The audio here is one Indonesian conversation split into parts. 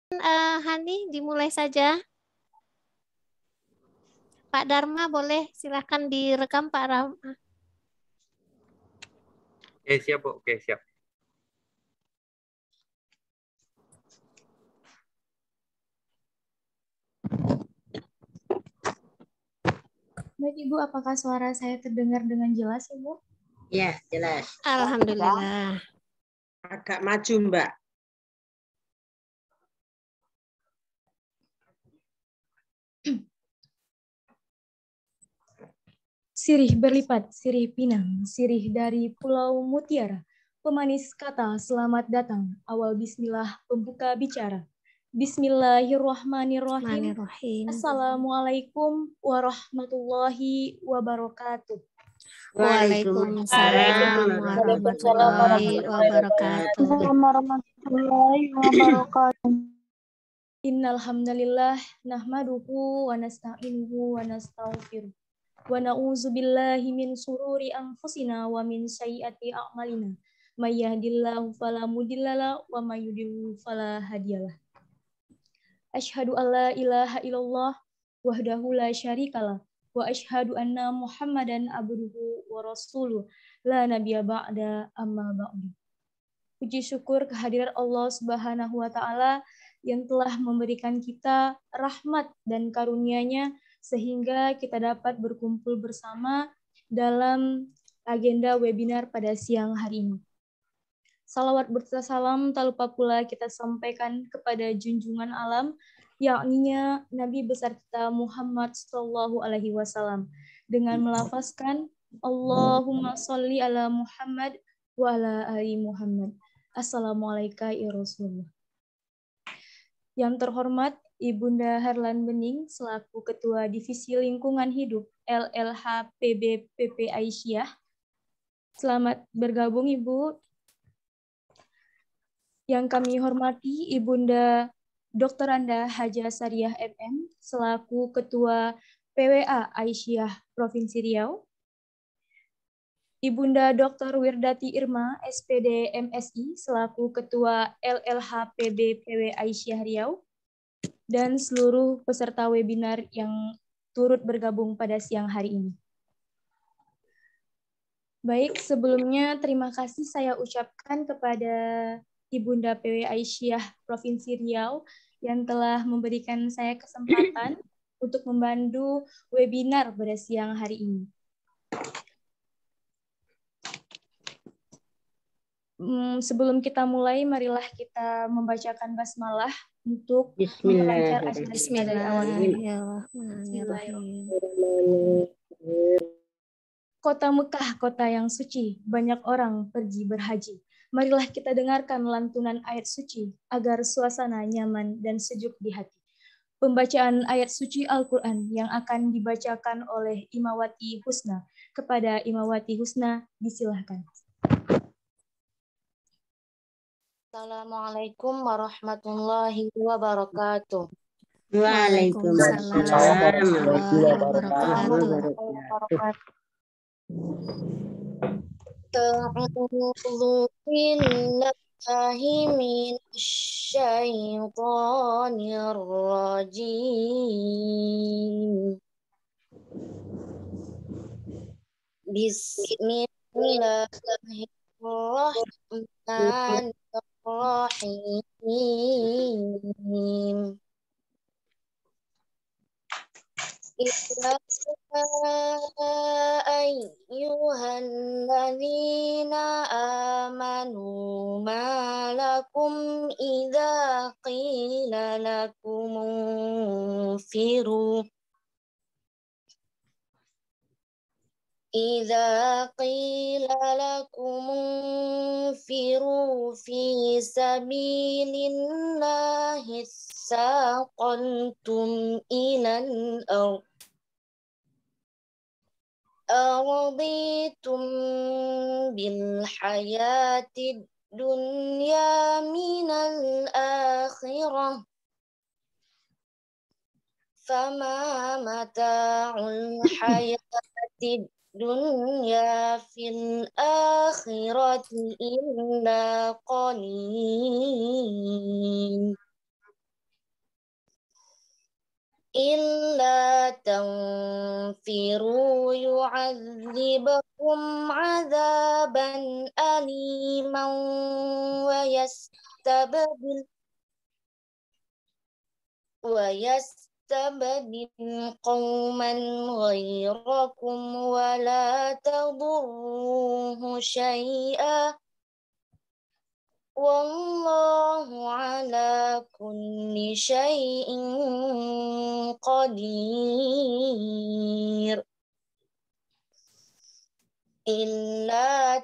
Hani, dimulai saja. Pak Dharma boleh silahkan direkam Pak Dharma. Oke, siap, Bu. Oke, siap. Baik Ibu, apakah suara saya terdengar dengan jelas Ibu? Ya, jelas. Alhamdulillah. Agak maju, Mbak. Sirih berlipat, sirih pinang, sirih dari Pulau Mutiara. Pemanis kata selamat datang, awal bismillah pembuka bicara. Bismillahirrahmanirrahim. Bismillahirrahmanirrahim. Assalamualaikum warahmatullahi wabarakatuh. Waalaikumsalam warahmatullahi wabarakatuh. Innal hamdalillah nahmaduhu wa nasta'inuhu wa nastaghfiruh. Wa na'udzu billahi min sururi anfusina wa min sayyiati a'malina. May yahdihillahu fala mudhillalah wa may yudhlil fala hadiyalah. Asyhadu an la ilaha illallah wahdahu la syarikalah wa asyhadu anna Muhammadan abduhu wa rasuluh la nabiyya ba'da amma ba'du. Puji syukur kehadiran Allah Subhanahu wa taala yang telah memberikan kita rahmat dan karunia-Nya sehingga kita dapat berkumpul bersama dalam agenda webinar pada siang hari ini. Salawat berserta salam tak lupa pula kita sampaikan kepada junjungan alam, yakni Nabi besar kita Muhammad sallallahu alaihi wasallam dengan melafazkan Allahumma sholli ala Muhammad wa ala ali Muhammad. Assalamualaikum ya Rasulullah. Yang terhormat Ibunda Herlan Bening selaku Ketua Divisi Lingkungan Hidup LLH PB PP Aisyah. Selamat bergabung Ibu. Yang kami hormati Ibunda Dr. Anda Haja Sariah MM selaku Ketua PWA Aisyah Provinsi Riau. Ibunda Dr. Wirdati Irma SPD MSI selaku Ketua LLH PB PW Aisyah Riau. Dan seluruh peserta webinar yang turut bergabung pada siang hari ini. Baik, sebelumnya terima kasih saya ucapkan kepada Ibunda PW Aisyah Provinsi Riau yang telah memberikan saya kesempatan untuk membantu webinar pada siang hari ini. Sebelum kita mulai, marilah kita membacakan basmalah untuk memperlancar acara kita dari awal. Bismillahirrahmanirrahim. Kota Mekah, kota yang suci, banyak orang pergi berhaji. Marilah kita dengarkan lantunan ayat suci agar suasana nyaman dan sejuk di hati. Pembacaan ayat suci Al-Quran yang akan dibacakan oleh Imawati Husna. Kepada Imawati Husna, disilahkan. Assalamualaikum warahmatullahi wabarakatuh. Waalaikumsalam warahmatullahi wabarakatuh. A'udzu billahi minasyaitonir rajim. Bismillahirrahmanirrahim. Ya ayyuhalladzina amanu ma lakum idza qila lakum unfiru fi sabilillahi saqaltum ilal ardh أرضيتم بالحياة الدنيا من الآخرة فما متاع الحياة الدنيا في الآخرة إلا قليل إلا تنفروا يعذبكم عذابا أليما ويستبدل قوما غيركم ولا تضروه شيئا والله على كل شيء قدير إلا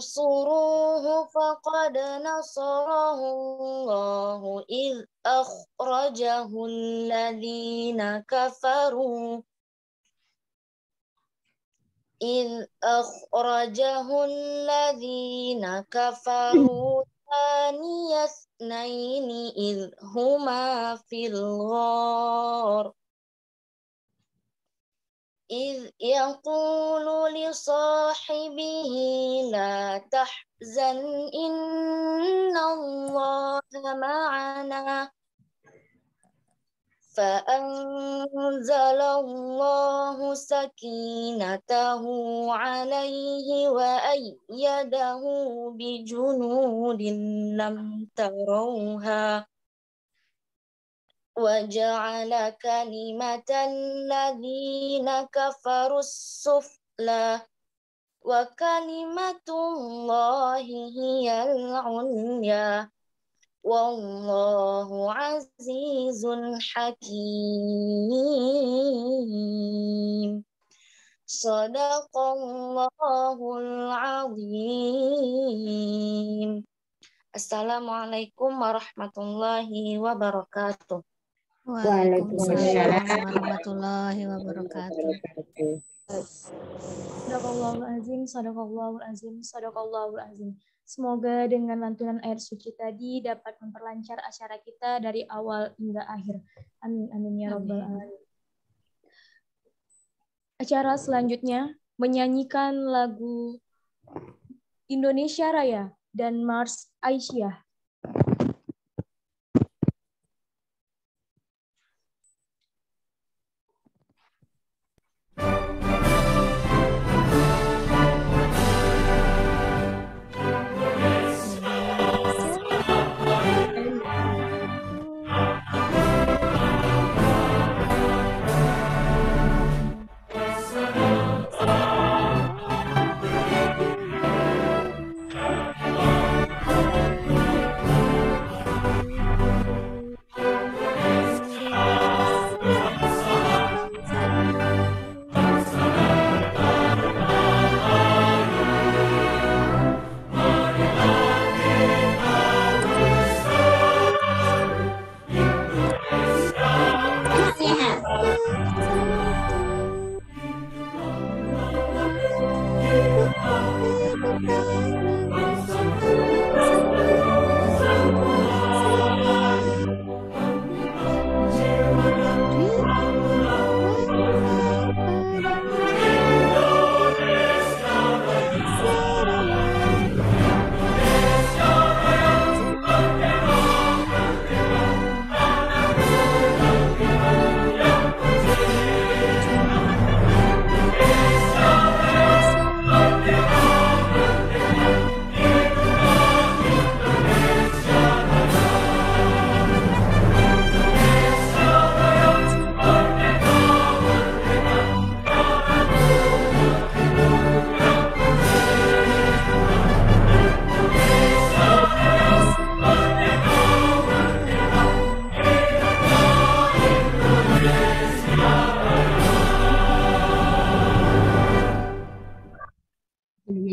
تنصروه فقد نصره الله إذ أخرجه الذين كفروا ثاني اثنين إذ هما في الغار إذ يقول لصاحبه لا تحزن إن الله معنا فأنزل الله سكينته عليه وأيده بجنود لم تروها وجعل كلمة الذين كفروا السفلى وكلمة الله هي العليا والله عزيز حكيم صدق الله العظيم. Assalamualaikum warahmatullahi wabarakatuh. Waalaikumsalam warahmatullahi wabarakatuh. Sadaqallahul azim, sadaqallahul azim, sadaqallahul azim. Semoga dengan lantunan ayat suci tadi dapat memperlancar acara kita dari awal hingga akhir. Amin, amin ya rabbal alamin. Acara selanjutnya menyanyikan lagu Indonesia Raya dan Mars Aisyah.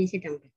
Sedang. Kita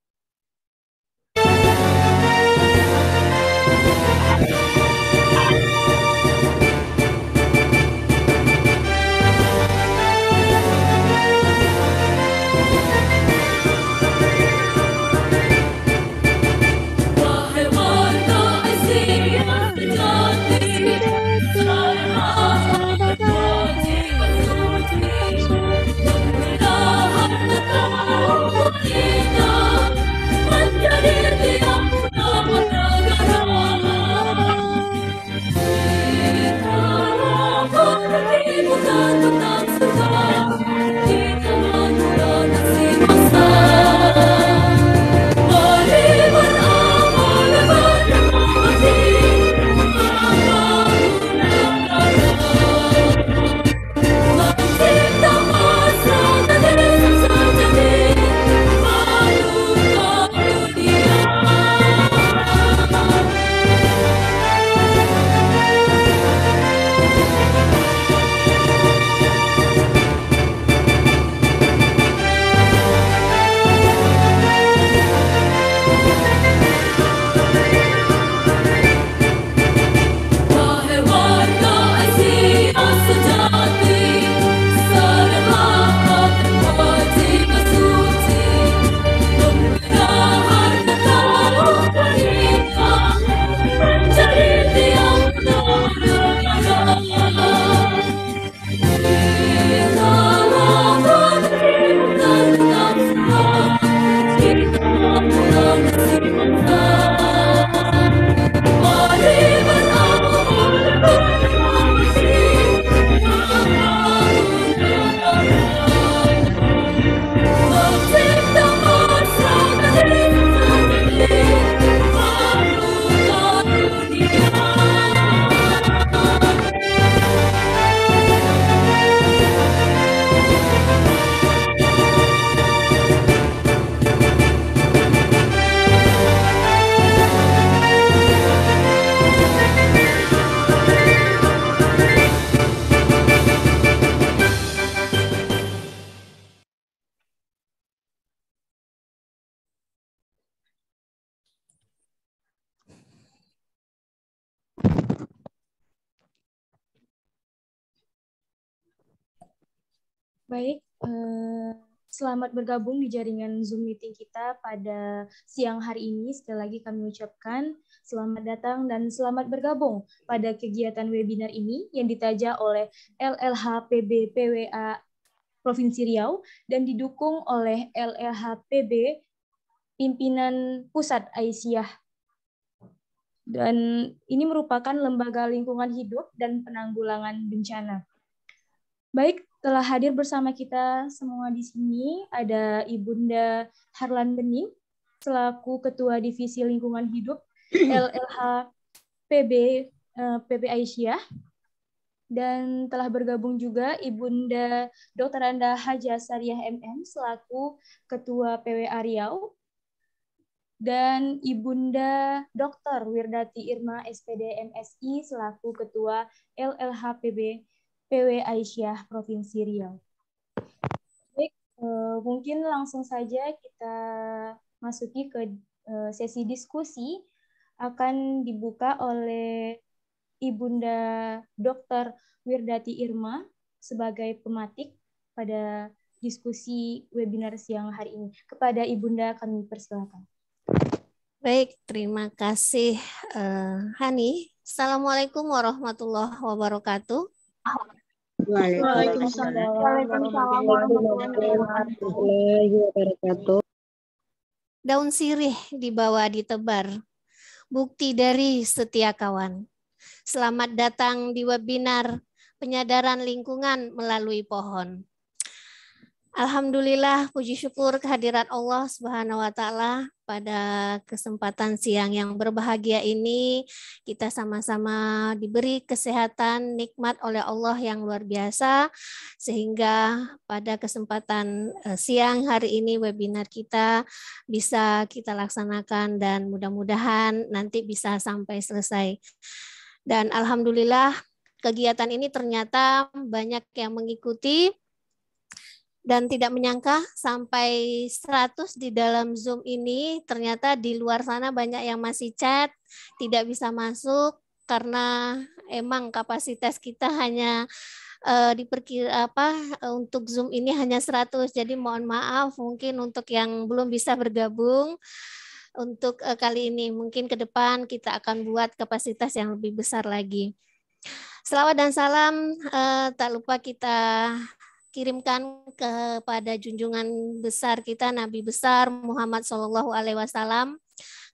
Baik, selamat bergabung di jaringan Zoom meeting kita pada siang hari ini. Sekali lagi kami ucapkan selamat datang dan selamat bergabung pada kegiatan webinar ini yang ditaja oleh LLHPB PWA Provinsi Riau dan didukung oleh LLHPB Pimpinan Pusat Aisyah. Dan ini merupakan lembaga lingkungan hidup dan penanggulangan bencana. Baik, telah hadir bersama kita semua di sini ada Ibunda Harlan Bening selaku Ketua Divisi Lingkungan Hidup LLH PB Aisyah, dan telah bergabung juga Ibunda Dr. Anda Haja Sariah MM selaku Ketua PWA Riau, dan Ibunda Dr. Wirdati Irma SPD MSI selaku Ketua LLHPB PW Aisyah Provinsi Riau. Baik, mungkin langsung saja kita masuki ke sesi diskusi akan dibuka oleh Ibunda Dr. Wirdati Irma sebagai pematik pada diskusi webinar siang hari ini. Kepada Ibunda kami persilakan. Baik, terima kasih Hani. Assalamualaikum warahmatullahi wabarakatuh. Waalaikumsalam warahmatullahi wabarakatuh. Daun sirih dibawa ditebar, bukti dari setia kawan. Selamat datang di webinar penyadaran lingkungan melalui pohon. Alhamdulillah, puji syukur kehadirat Allah Subhanahu wa Ta'ala. Pada kesempatan siang yang berbahagia ini, kita sama-sama diberi kesehatan nikmat oleh Allah yang luar biasa, sehingga pada kesempatan siang hari ini webinar kita bisa kita laksanakan dan mudah-mudahan nanti bisa sampai selesai. Dan alhamdulillah kegiatan ini ternyata banyak yang mengikuti. Dan tidak menyangka sampai 100 di dalam Zoom ini, ternyata di luar sana banyak yang masih chat, tidak bisa masuk karena emang kapasitas kita hanya untuk Zoom ini hanya 100. Jadi mohon maaf mungkin untuk yang belum bisa bergabung untuk kali ini. Mungkin ke depan kita akan buat kapasitas yang lebih besar lagi. Selawat dan salam tak lupa kita kirimkan kepada junjungan besar kita, Nabi besar Muhammad SAW,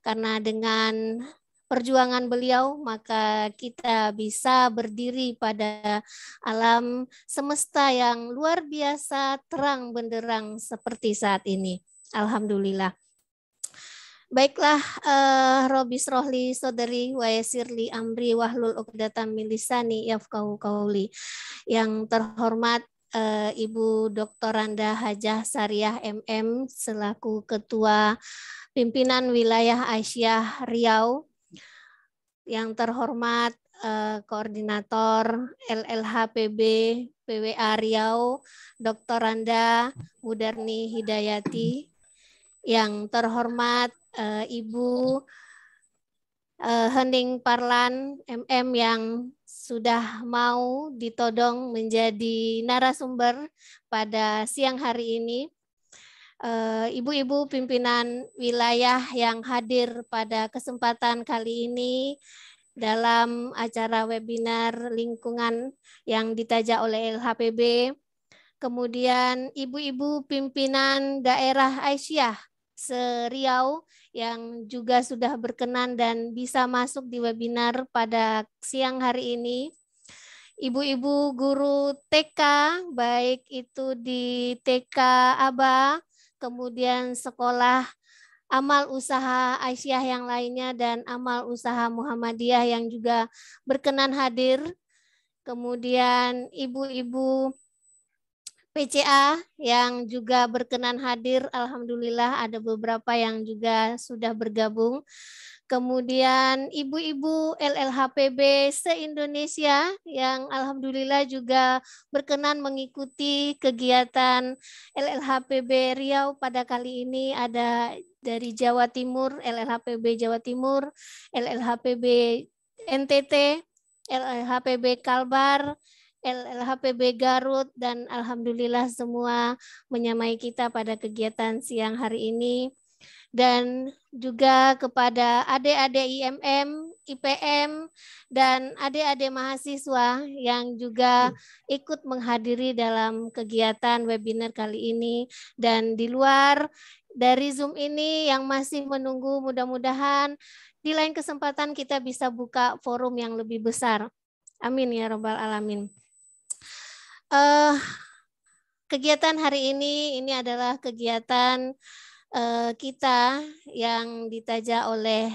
karena dengan perjuangan beliau maka kita bisa berdiri pada alam semesta yang luar biasa terang benderang seperti saat ini. Alhamdulillah. Baiklah, Robis Rohli Sodari wa yasirli amri wahlul uqdatam min lisani yafqahu qauli. Yang terhormat Ibu Dr. Anda Hajah Sariah MM selaku Ketua Pimpinan Wilayah Aisyah Riau, yang terhormat Koordinator LLHPB PWA Riau Dr. Anda Mudarni Hidayati, yang terhormat Ibu Hening Parlan MM yang sudah mau ditodong menjadi narasumber pada siang hari ini. Ibu-ibu pimpinan wilayah yang hadir pada kesempatan kali ini dalam acara webinar lingkungan yang ditaja oleh LHPB. Kemudian ibu-ibu pimpinan daerah Aisyah se-Riau yang juga sudah berkenan dan bisa masuk di webinar pada siang hari ini. Ibu-ibu guru TK, baik itu di TK Aba, kemudian sekolah amal usaha Aisyah yang lainnya, dan amal usaha Muhammadiyah yang juga berkenan hadir. Kemudian ibu-ibu PCA yang juga berkenan hadir, alhamdulillah ada beberapa yang juga sudah bergabung. Kemudian ibu-ibu LLHPB se-Indonesia yang alhamdulillah juga berkenan mengikuti kegiatan LLHPB Riau pada kali ini. Ada dari Jawa Timur, LLHPB Jawa Timur, LLHPB NTT, LLHPB Kalbar, LLHPB Garut, dan alhamdulillah semua menyamai kita pada kegiatan siang hari ini. Dan juga kepada adik-adik IMM, IPM, dan adik-adik mahasiswa yang juga ikut menghadiri dalam kegiatan webinar kali ini. Dan di luar dari Zoom ini yang masih menunggu, mudah-mudahan di lain kesempatan kita bisa buka forum yang lebih besar. Amin ya Rabbal Alamin. Kegiatan hari ini adalah kegiatan kita yang ditaja oleh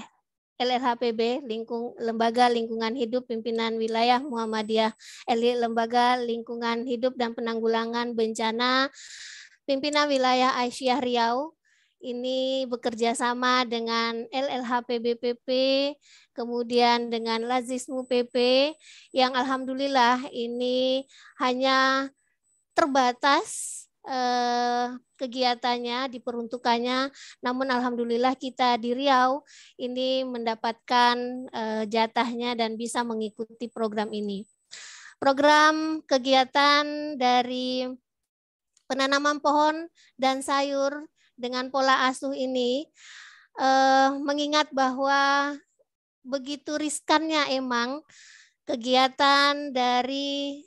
LLHPB, Lembaga Lingkungan Hidup Pimpinan Wilayah Muhammadiyah, Lembaga Lingkungan Hidup dan Penanggulangan Bencana Pimpinan Wilayah Aisyah Riau. Ini bekerja sama dengan LLHPB-PP, kemudian dengan Lazismu PP, yang alhamdulillah ini hanya terbatas kegiatannya, diperuntukannya, namun alhamdulillah kita di Riau ini mendapatkan jatahnya dan bisa mengikuti program ini. Program kegiatan dari penanaman pohon dan sayur dengan pola asuh ini mengingat bahwa begitu riskannya emang kegiatan dari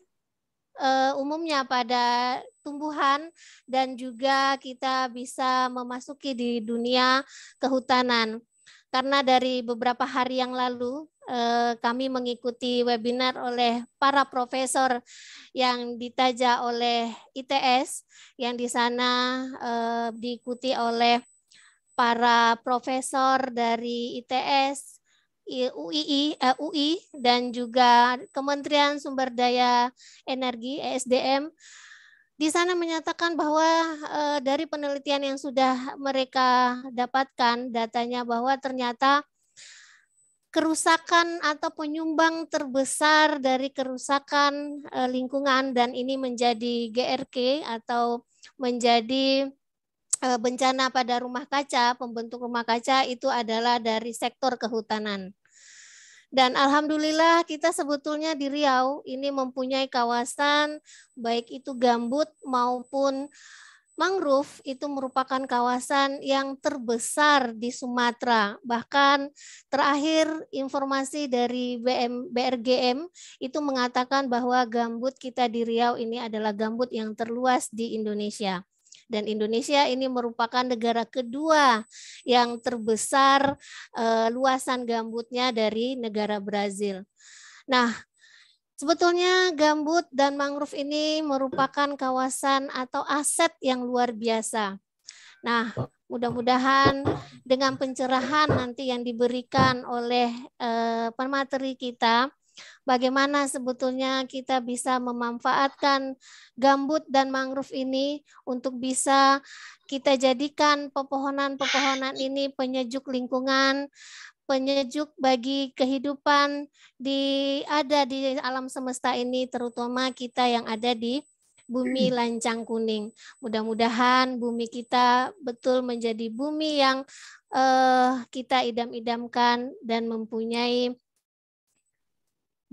umumnya pada tumbuhan, dan juga kita bisa memasuki di dunia kehutanan. Karena dari beberapa hari yang lalu kami mengikuti webinar oleh para profesor yang ditaja oleh ITS, yang di sana diikuti oleh para profesor dari ITS, UI dan juga Kementerian Sumber Daya Energi (ESDM). Di sana menyatakan bahwa dari penelitian yang sudah mereka dapatkan datanya bahwa ternyata kerusakan atau penyumbang terbesar dari kerusakan lingkungan, dan ini menjadi GRK atau menjadi bencana pada rumah kaca, pembentuk rumah kaca, itu adalah dari sektor kehutanan. Dan alhamdulillah kita sebetulnya di Riau ini mempunyai kawasan baik itu gambut maupun mangrove, itu merupakan kawasan yang terbesar di Sumatera. Bahkan terakhir informasi dari BRGM itu mengatakan bahwa gambut kita di Riau ini adalah gambut yang terluas di Indonesia. Dan Indonesia ini merupakan negara kedua yang terbesar luasan gambutnya dari negara Brazil. Nah, sebetulnya gambut dan mangrove ini merupakan kawasan atau aset yang luar biasa. Nah, mudah-mudahan dengan pencerahan nanti yang diberikan oleh pemateri kita, bagaimana sebetulnya kita bisa memanfaatkan gambut dan mangrove ini untuk bisa kita jadikan pepohonan-pepohonan ini penyejuk lingkungan, penyejuk bagi kehidupan ada di alam semesta ini, terutama kita yang ada di bumi lancang kuning. Mudah-mudahan bumi kita betul menjadi bumi yang kita idam-idamkan dan mempunyai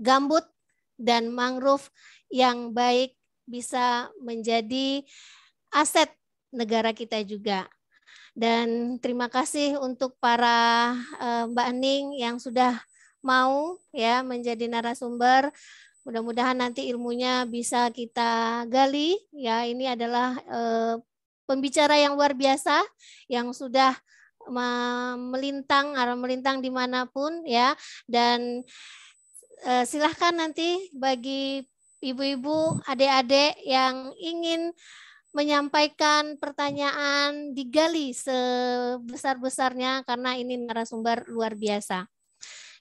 gambut dan mangrove yang baik, bisa menjadi aset negara kita juga. Dan terima kasih untuk para Mbak Ning yang sudah mau ya menjadi narasumber. Mudah-mudahan nanti ilmunya bisa kita gali. Ya, ini adalah pembicara yang luar biasa yang sudah melintang dimanapun ya. Dan silahkan nanti bagi ibu-ibu, adik-adik yang ingin menyampaikan pertanyaan digali sebesar-besarnya karena ini narasumber luar biasa.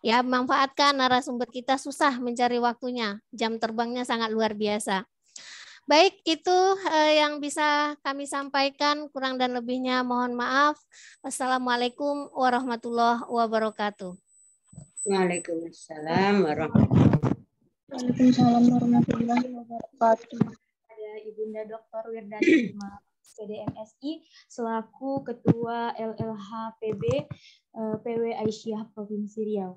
Ya, manfaatkan narasumber kita, susah mencari waktunya. Jam terbangnya sangat luar biasa. Baik, itu yang bisa kami sampaikan, kurang dan lebihnya mohon maaf. Assalamualaikum warahmatullahi wabarakatuh. Waalaikumsalam warahmatullahi wabarakatuh. Ada Ibunda Dr. Wirdani PDMSI selaku Ketua LLHPB PW Aisyah Provinsi Riau.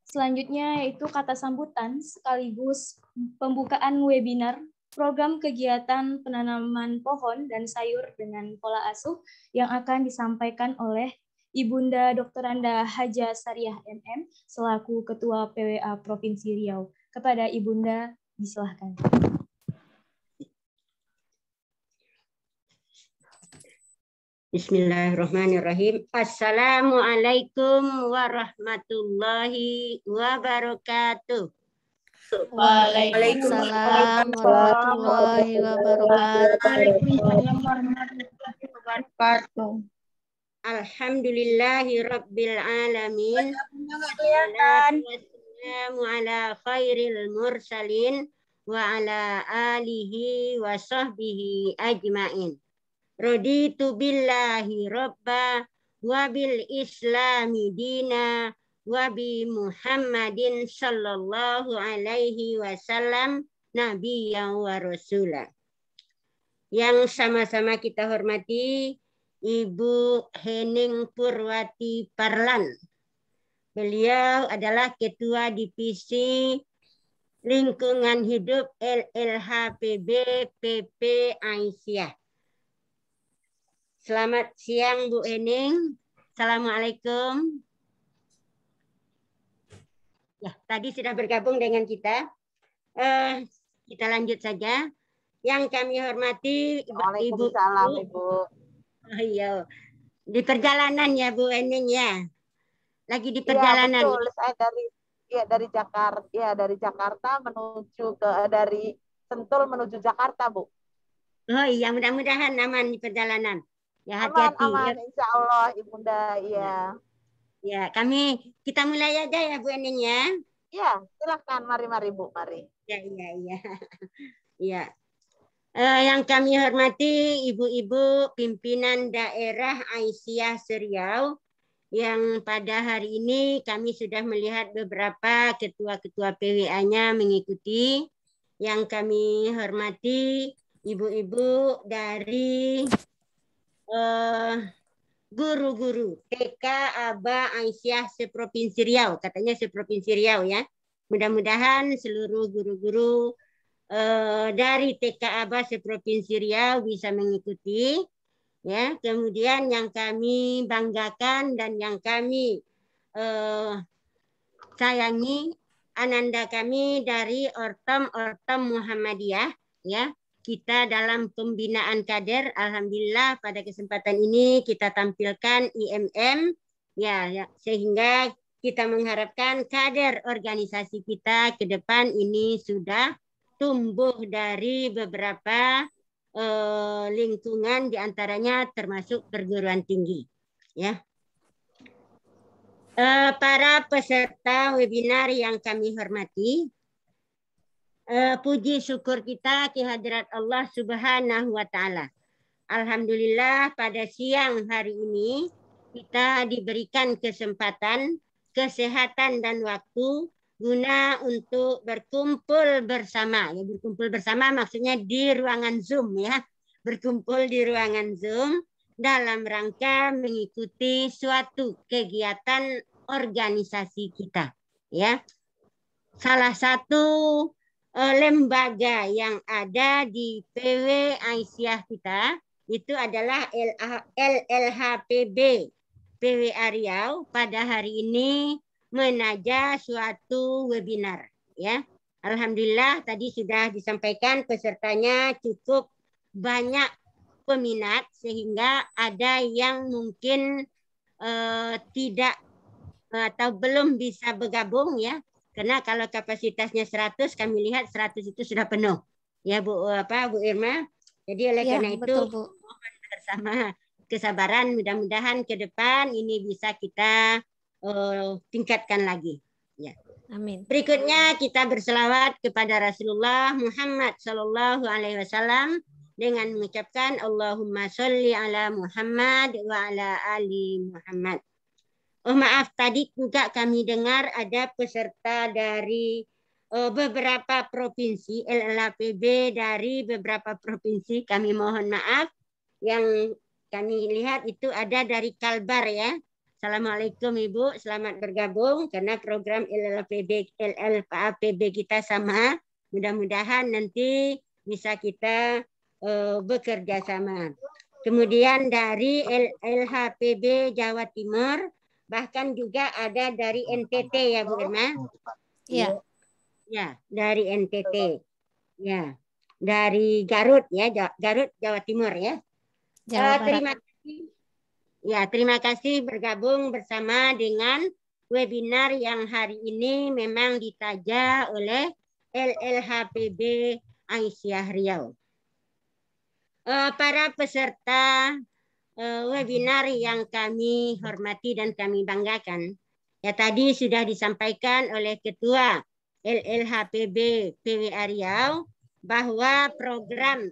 Selanjutnya yaitu kata sambutan sekaligus pembukaan webinar program kegiatan penanaman pohon dan sayur dengan pola asuh yang akan disampaikan oleh Ibunda Dr. Anda Haja Sariah MM selaku Ketua PWA Provinsi Riau. Kepada Ibunda disilahkan. Bismillahirrahmanirrahim. Assalamualaikum warahmatullahi wabarakatuh. Waalaikumsalam warahmatullahi wabarakatuh. Waalaikumsalam warahmatullahi wabarakatuh. Alhamdulillahi rabbil alamin. Wassalamu ala khairil mursalin wa ala alihi wa sahbihi ajmain. Raditu billahi rabba wa bil islami dina wa bi Muhammadin sallallahu alaihi wasallam nabiyyan wa rasula. Yang sama-sama kita hormati Ibu Hening Purwati Parlan. Beliau adalah Ketua Divisi Lingkungan Hidup LLHPB PP Aisyah. Selamat siang Bu Hening. Assalamualaikum. Ya, tadi sudah bergabung dengan kita. Kita lanjut saja. Yang kami hormati Ibu. Ibu. Oh, iya. Di perjalanan ya Bu Hening ya. Lagi di perjalanan. Iya, betul. Saya dari Jakarta menuju dari Sentul menuju Jakarta, Bu. Oh iya, mudah-mudahan aman di perjalanan. Ya, hati-hati. Aman, insya Allah, Ibunda. Iya. Ya, kita mulai aja ya Bu Hening ya. Iya, silakan. Mari, Bu. Mari. Iya. Ya. Yang kami hormati ibu-ibu pimpinan daerah Aisyah Seriau, yang pada hari ini kami sudah melihat beberapa ketua-ketua PWA-nya mengikuti. Yang kami hormati ibu-ibu dari guru-guru TK Aba Aisyah seprovinsi Riau, katanya seprovinsi Riau ya. Mudah-mudahan seluruh guru-guru dari TK Aba seprovinsi Riau bisa mengikuti. Ya, kemudian yang kami banggakan dan yang kami sayangi, ananda kami dari Ortom Muhammadiyah, ya. Kita dalam pembinaan kader, alhamdulillah pada kesempatan ini kita tampilkan IMM, ya, sehingga kita mengharapkan kader organisasi kita ke depan ini sudah tumbuh dari beberapa lingkungan, diantaranya termasuk perguruan tinggi. Ya, para peserta webinar yang kami hormati, puji syukur kita kehadirat Allah Subhanahu wa Ta'ala. Alhamdulillah pada siang hari ini kita diberikan kesempatan, kesehatan dan waktu guna untuk berkumpul bersama. Ya, berkumpul bersama maksudnya di ruangan Zoom ya. Berkumpul di ruangan Zoom dalam rangka mengikuti suatu kegiatan organisasi kita. Ya. Salah satu lembaga yang ada di PW Aisyah kita itu adalah LLHPB PWA Riau pada hari ini menaja suatu webinar ya. Alhamdulillah tadi sudah disampaikan pesertanya cukup banyak peminat sehingga ada yang mungkin tidak atau belum bisa bergabung ya. Karena kalau kapasitasnya 100 kami lihat 100 itu sudah penuh. Ya Bu Irma. Jadi oleh karena itu betul, Bu. Bersama kesabaran mudah-mudahan ke depan ini bisa kita tingkatkan lagi. Ya. Amin. Berikutnya kita berselawat kepada Rasulullah Muhammad Sallallahu Alaihi Wasallam dengan mengucapkan Allahumma sholli ala Muhammad wa ala ali Muhammad. Oh maaf, tadi juga kami dengar ada peserta dari beberapa provinsi, LLHPB dari beberapa provinsi. Kami mohon maaf, yang kami lihat itu ada dari Kalbar ya. Assalamualaikum Ibu, selamat bergabung karena program LLPAPB kita sama. Mudah-mudahan nanti bisa kita bekerja sama. Kemudian dari LHPB Jawa Timur, bahkan juga ada dari NTT ya Bu Irma? Iya. Ya, dari NTT. Ya, dari Garut ya, Garut Jawa Timur ya. Jawa Barat. Terima kasih. Ya, terima kasih bergabung bersama dengan webinar yang hari ini memang ditaja oleh LLHPB Aisyah Riau. Para peserta webinar yang kami hormati dan kami banggakan, ya tadi sudah disampaikan oleh Ketua LLHPB PWA Riau bahwa program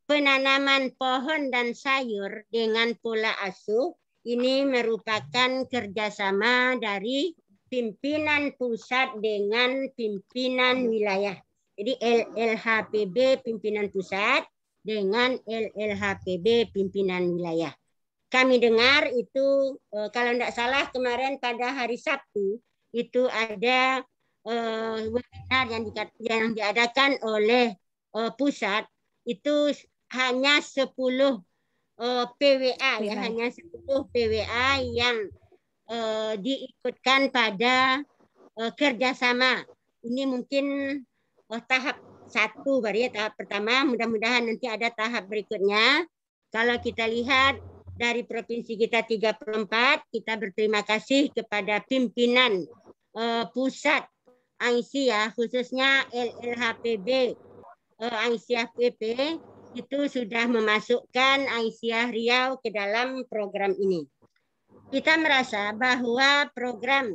penanaman pohon dan sayur dengan pola asuh ini merupakan kerjasama dari pimpinan pusat dengan pimpinan wilayah. Jadi LLHPB pimpinan pusat dengan LLHPB pimpinan wilayah. Kami dengar itu kalau tidak salah kemarin pada hari Sabtu itu ada webinar yang diadakan oleh pusat itu hanya 10 PWA ya, hanya 10 PWA yang diikutkan pada kerjasama. Ini mungkin tahap 1 baru ya, tahap pertama. Mudah-mudahan nanti ada tahap berikutnya. Kalau kita lihat dari provinsi kita 34, kita berterima kasih kepada pimpinan pusat Aisyah, khususnya LLHPB Aisyah PP itu sudah memasukkan Aisyah Riau ke dalam program ini. Kita merasa bahwa program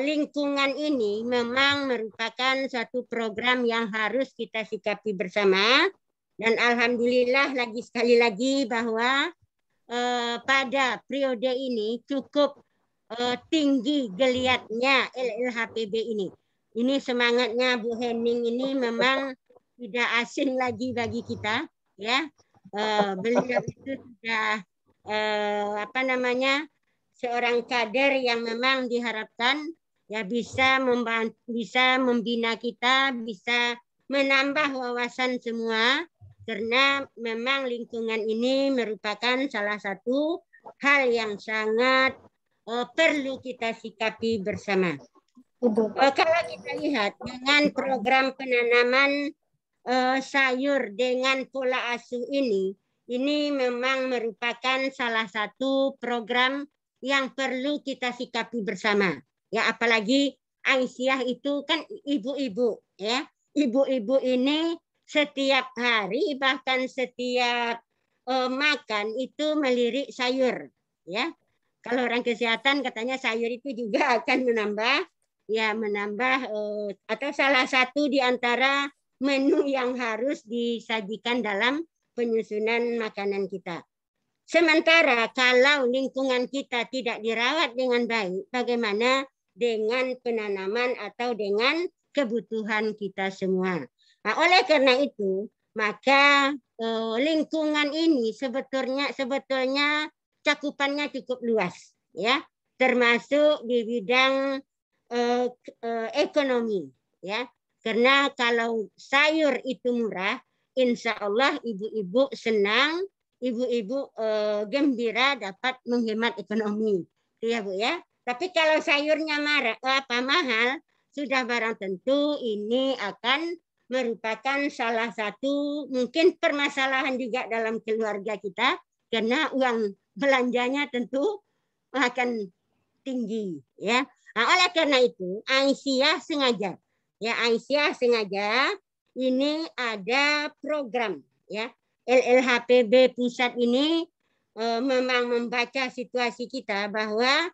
lingkungan ini memang merupakan suatu program yang harus kita sikapi bersama. Dan alhamdulillah sekali lagi bahwa pada periode ini cukup tinggi geliatnya LLHPB ini. Ini semangatnya Bu Henning ini memang tidak asing lagi bagi kita, ya. Beliau itu sudah seorang kader yang memang diharapkan ya bisa membina kita, bisa menambah wawasan semua, karena memang lingkungan ini merupakan salah satu hal yang sangat perlu kita sikapi bersama. Kalau kita lihat dengan program penanaman sayur dengan pola asuh ini memang merupakan salah satu program yang perlu kita sikapi bersama. Ya, apalagi Aisyah itu kan ibu-ibu, ya. Ibu-ibu ini setiap hari bahkan setiap makan itu melirik sayur, ya. Kalau orang kesehatan katanya sayur itu juga akan menambah atau salah satu di antara menu yang harus disajikan dalam penyusunan makanan kita. Sementara kalau lingkungan kita tidak dirawat dengan baik, bagaimana dengan penanaman atau dengan kebutuhan kita semua? Nah, oleh karena itu, maka lingkungan ini sebetulnya cakupannya cukup luas, ya, termasuk di bidang ekonomi, ya. Karena kalau sayur itu murah, insya Allah ibu-ibu senang, ibu-ibu gembira dapat menghemat ekonomi, ya Bu ya. Tapi kalau sayurnya mahal, sudah barang tentu ini akan merupakan salah satu mungkin permasalahan juga dalam keluarga kita, karena uang belanjanya tentu akan tinggi, ya. Nah, oleh karena itu Aisyah sengaja ini ada program, ya. LLHPB pusat ini memang membaca situasi kita bahwa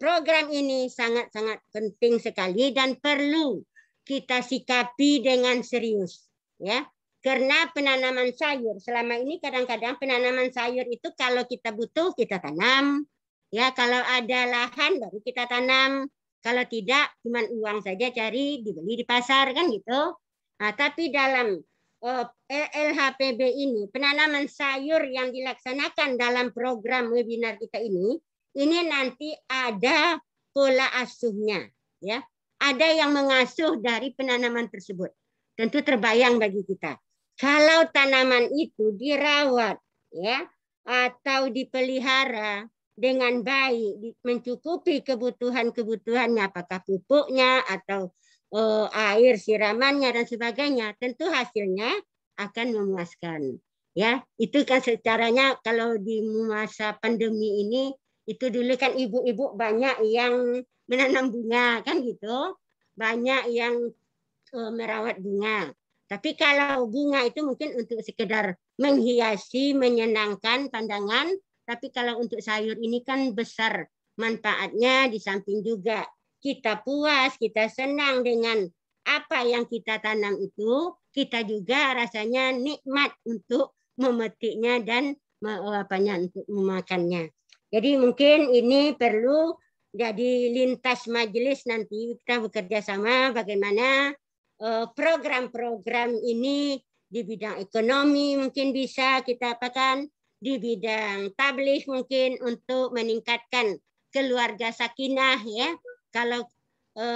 program ini sangat-sangat penting sekali dan perlu kita sikapi dengan serius, ya. Karena penanaman sayur selama ini kadang-kadang penanaman sayur itu kalau kita butuh kita tanam, ya, kalau ada lahan baru kita tanam. Kalau tidak, cuma uang saja cari, dibeli di pasar, kan gitu. Nah, tapi dalam LHPB ini, penanaman sayur yang dilaksanakan dalam program webinar kita ini nanti ada pola asuhnya, ya. Ada yang mengasuh dari penanaman tersebut. Tentu terbayang bagi kita. Kalau tanaman itu dirawat, ya, atau dipelihara dengan baik, mencukupi kebutuhannya, apakah pupuknya atau air siramannya dan sebagainya, tentu hasilnya akan memuaskan. Ya, itu kan secaranya kalau di masa pandemi ini, itu dulu kan ibu-ibu banyak yang menanam bunga kan gitu, banyak yang merawat bunga. Tapi kalau bunga itu mungkin untuk sekedar menghiasi, menyenangkan pandangan, tapi kalau untuk sayur ini kan besar manfaatnya, di samping juga kita puas, kita senang dengan apa yang kita tanam itu, kita juga rasanya nikmat untuk memetiknya dan untuk memakannya. Jadi mungkin ini perlu jadi lintas majelis nanti kita bekerja sama bagaimana program-program ini di bidang ekonomi mungkin bisa kita apakan, di bidang tabligh mungkin untuk meningkatkan keluarga sakinah, ya. Kalau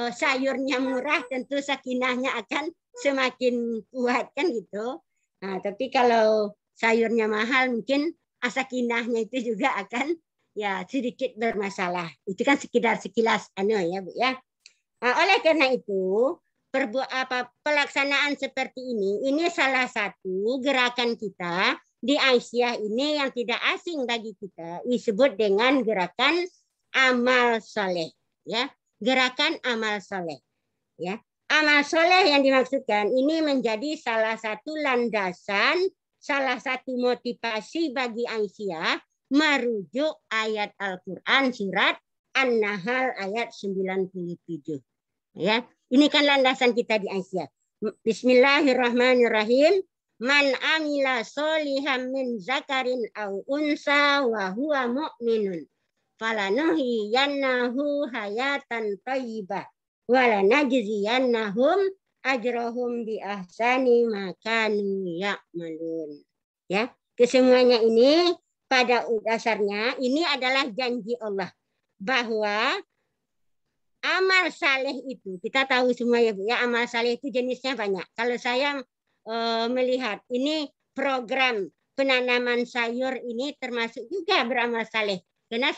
sayurnya murah tentu sakinahnya akan semakin kuat kan gitu. Nah, tapi kalau sayurnya mahal mungkin sakinahnya itu juga akan ya sedikit bermasalah. Itu kan sekilas ya Bu ya. Nah, oleh karena itu pelaksanaan seperti ini salah satu gerakan kita di Aisyah ini yang tidak asing bagi kita, disebut dengan gerakan amal soleh, ya. Gerakan amal soleh, ya. Amal soleh yang dimaksudkan ini menjadi salah satu landasan, salah satu motivasi bagi Aisyah merujuk ayat Al-Quran surat An-Nahl ayat 97. Ya, ini kan landasan kita di Aisyah. Bismillahirrahmanirrahim. Man amila solihan min zakarin au unsa wa huwa mu'minun falanuhiyannahu hayatan thayyibah wa lanajziyannahum ajrahum bi ahsani ma kanu ya'malun. Ya, kesemuanya ini pada dasarnya ini adalah janji Allah bahwa amal saleh itu kita tahu semua ya Bu ya, amal saleh itu jenisnya banyak. Kalau saya melihat ini program penanaman sayur ini termasuk juga beramal saleh. Karena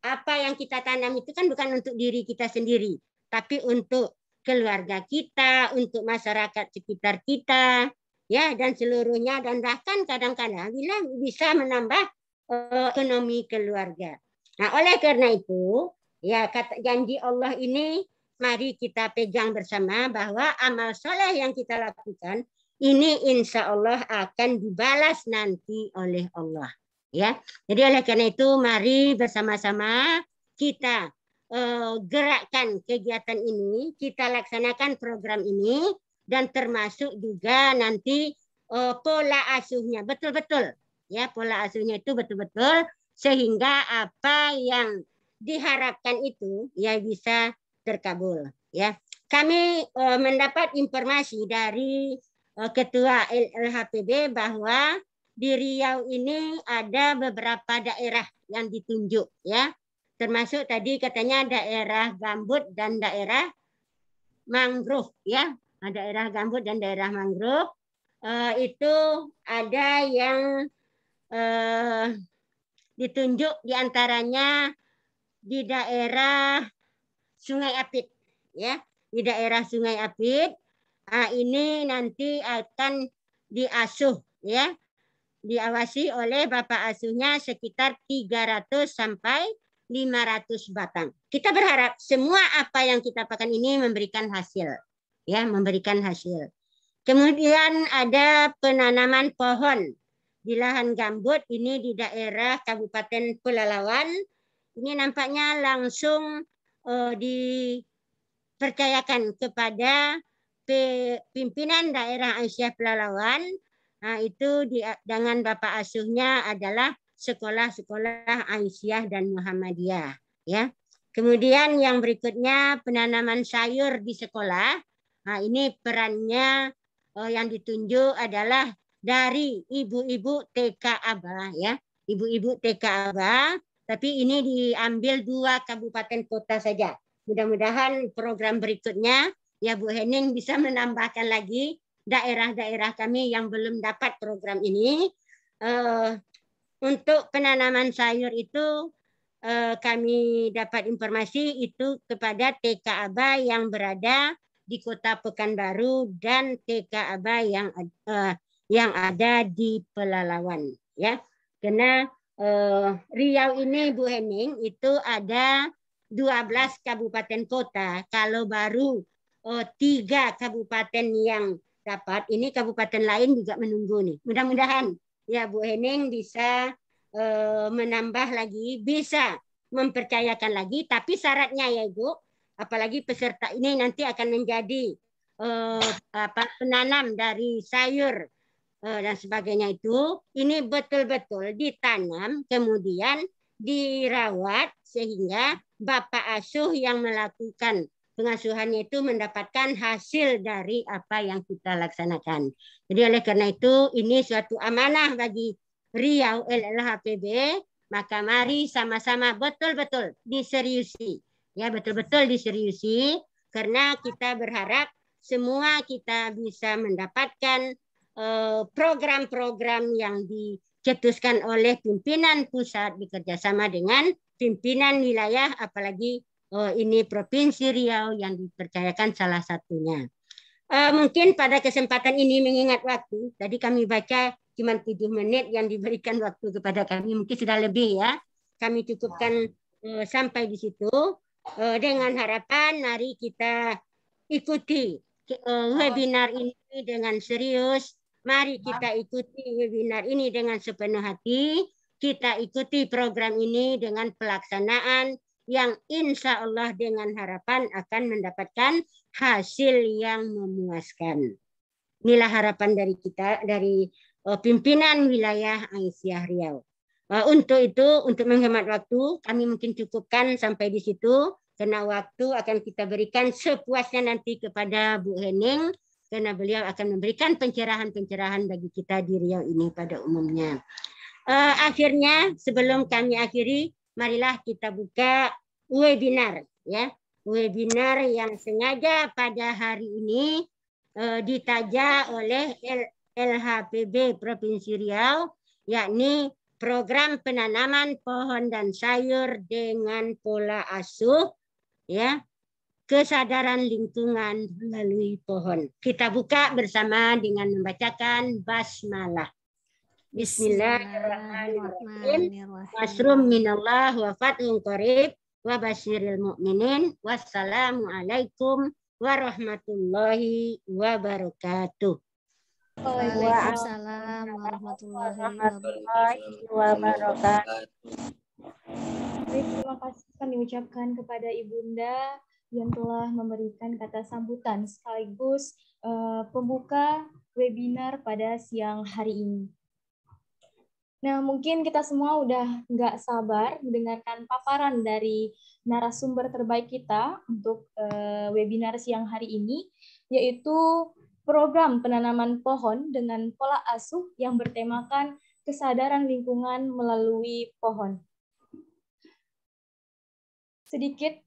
apa yang kita tanam itu kan bukan untuk diri kita sendiri, tapi untuk keluarga kita, untuk masyarakat sekitar kita, ya, dan seluruhnya, dan bahkan kadang-kadang bisa menambah ekonomi keluarga. Nah, oleh karena itu, ya, kata janji Allah ini mari kita pegang bersama bahwa amal soleh yang kita lakukan ini insya Allah akan dibalas nanti oleh Allah. Ya, jadi oleh karena itu mari bersama-sama kita gerakkan kegiatan ini, kita laksanakan program ini, dan termasuk juga nanti pola asuhnya betul-betul, ya, pola asuhnya itu betul-betul sehingga apa yang diharapkan itu ya bisa terkabul. Ya, kami mendapat informasi dari Ketua LHPB bahwa di Riau ini ada beberapa daerah yang ditunjuk, ya, termasuk tadi katanya daerah gambut dan daerah mangrove, ya, daerah gambut dan daerah mangrove. Itu ada yang ditunjuk diantaranya di daerah Sungai Apit, ya, di daerah Sungai Apit. Ini nanti akan diasuh, ya, diawasi oleh bapak asuhnya sekitar 300 sampai 500 batang. Kita berharap semua apa yang kita lakukan ini memberikan hasil, ya, memberikan hasil. Kemudian ada penanaman pohon di lahan gambut ini di daerah Kabupaten Pelalawan. Ini nampaknya langsung dipercayakan kepada pimpinan daerah Aisyah Pelalawan. Nah, itu dengan bapak asuhnya adalah sekolah-sekolah Aisyah dan Muhammadiyah, ya. Kemudian yang berikutnya penanaman sayur di sekolah. Nah, ini perannya yang ditunjuk adalah dari ibu-ibu TK Aba ya, ibu-ibu TK Aba. Tapi ini diambil 2 kabupaten kota saja. Mudah-mudahan program berikutnya ya Bu Hening bisa menambahkan lagi daerah-daerah kami yang belum dapat program ini. Untuk penanaman sayur itu kami dapat informasi itu kepada TK Aba yang berada di Kota Pekanbaru dan TK Aba yang ada di Pelalawan ya. Karena Riau ini Bu Hening itu ada 12 kabupaten kota. Kalau baru 3 kabupaten yang dapat, ini kabupaten lain juga menunggu nih. Mudah-mudahan ya Bu Hening bisa menambah lagi, bisa mempercayakan lagi, tapi syaratnya ya Ibu, apalagi peserta ini nanti akan menjadi penanam dari sayur dan sebagainya itu, ini betul-betul ditanam, kemudian dirawat sehingga Bapak asuh yang melakukan pengasuhannya itu mendapatkan hasil dari apa yang kita laksanakan. Jadi oleh karena itu ini suatu amanah bagi Riau LLHPB, maka mari sama-sama betul-betul diseriusi. Ya, betul-betul diseriusi karena kita berharap semua kita bisa mendapatkan program-program yang dicetuskan oleh pimpinan pusat bekerjasama dengan pimpinan wilayah, apalagi ini Provinsi Riau yang dipercayakan salah satunya. Mungkin pada kesempatan ini mengingat waktu, tadi kami baca cuma 7 menit yang diberikan waktu kepada kami, mungkin sudah lebih ya. Kami cukupkan sampai di situ dengan harapan mari kita ikuti webinar ini dengan serius. Mari kita ikuti webinar ini dengan sepenuh hati. Kita ikuti program ini dengan pelaksanaan yang insya Allah dengan harapan akan mendapatkan hasil yang memuaskan. Inilah harapan dari kita, dari pimpinan wilayah Aisyah Riau. Untuk itu, untuk menghemat waktu, kami mungkin cukupkan sampai di situ, karena waktu akan kita berikan sepuasnya nanti kepada Bu Hening, karena beliau akan memberikan pencerahan-pencerahan bagi kita di Riau ini pada umumnya. Akhirnya, sebelum kami akhiri, marilah kita buka webinar, ya, webinar yang sengaja pada hari ini ditaja oleh LHPB Provinsi Riau, yakni program penanaman pohon dan sayur dengan pola asuh, ya, kesadaran lingkungan melalui pohon. Kita buka bersama dengan membacakan basmalah. Bismillahirrahmanirrahim. Wasrum minallah wa fathun qarib wa basyiril mu'minin. Wassalamualaikum warahmatullahi wabarakatuh. Waalaikumsalam warahmatullahi wabarakatuh. Baik, terima kasih kami ucapkan kepada Ibunda yang telah memberikan kata sambutan sekaligus pembuka webinar pada siang hari ini. Nah, mungkin kita semua udah nggak sabar mendengarkan paparan dari narasumber terbaik kita untuk webinar siang hari ini, yaitu program penanaman pohon dengan pola asuh yang bertemakan kesadaran lingkungan melalui pohon. Sedikit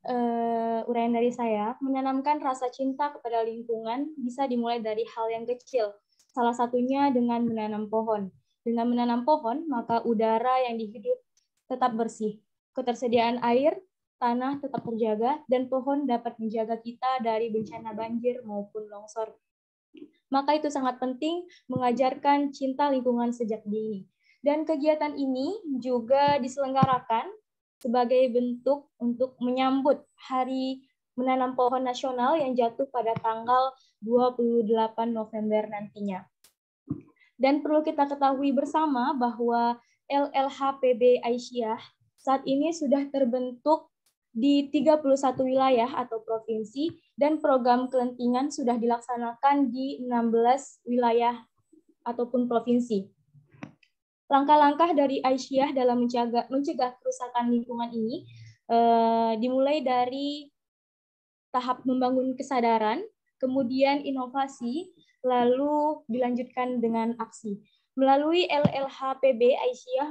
uraian dari saya, menanamkan rasa cinta kepada lingkungan bisa dimulai dari hal yang kecil, salah satunya dengan menanam pohon. Dengan menanam pohon, maka udara yang dihirup tetap bersih, ketersediaan air, tanah tetap terjaga, dan pohon dapat menjaga kita dari bencana banjir maupun longsor. Maka itu sangat penting mengajarkan cinta lingkungan sejak dini. Dan kegiatan ini juga diselenggarakan sebagai bentuk untuk menyambut Hari Menanam Pohon Nasional yang jatuh pada tanggal 28 November nantinya. Dan perlu kita ketahui bersama bahwa LLHPB Aisyah saat ini sudah terbentuk di 31 wilayah atau provinsi dan program kelentingan sudah dilaksanakan di 16 wilayah ataupun provinsi. Langkah-langkah dari Aisyah dalam mencegah kerusakan lingkungan ini dimulai dari tahap membangun kesadaran, kemudian inovasi, lalu dilanjutkan dengan aksi. Melalui LLHPB Aisyah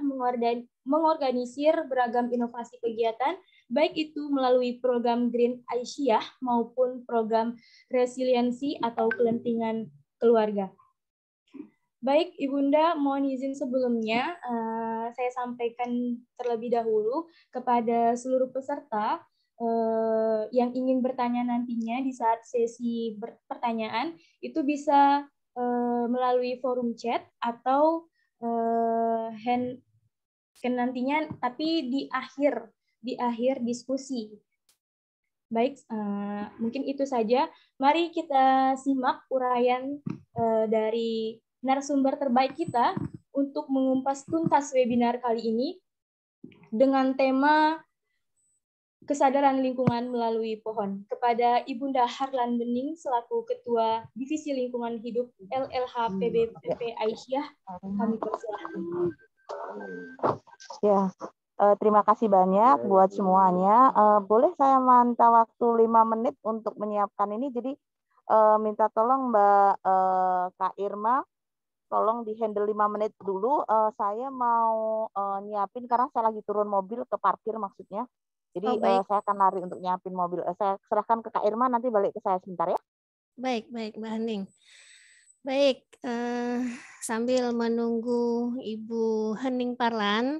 mengorganisir beragam inovasi kegiatan, baik itu melalui program Green Aisyah maupun program resiliensi atau kelentingan keluarga. Baik, Ibunda, mohon izin sebelumnya saya sampaikan terlebih dahulu kepada seluruh peserta yang ingin bertanya nantinya di saat sesi pertanyaan, itu bisa melalui forum chat atau nantinya, tapi di akhir diskusi. Baik, mungkin itu saja. Mari kita simak uraian dari narasumber terbaik kita untuk mengupas tuntas webinar kali ini dengan tema kesadaran lingkungan melalui pohon. Kepada Ibunda Harlan Bening selaku Ketua Divisi Lingkungan Hidup LLHPB Aisyah, kami persilahkan. Ya, terima kasih banyak buat semuanya. Boleh saya minta waktu 5 menit untuk menyiapkan ini. Jadi minta tolong Mbak Kak Irma, tolong di-handle 5 menit dulu. Saya mau nyiapin karena saya lagi turun mobil ke parkir maksudnya. Jadi saya akan lari untuk nyiapin mobil. Saya serahkan ke Kak Irma, nanti balik ke saya sebentar ya. Baik, Mbak Hening. Baik, sambil menunggu Ibu Hening Parlan,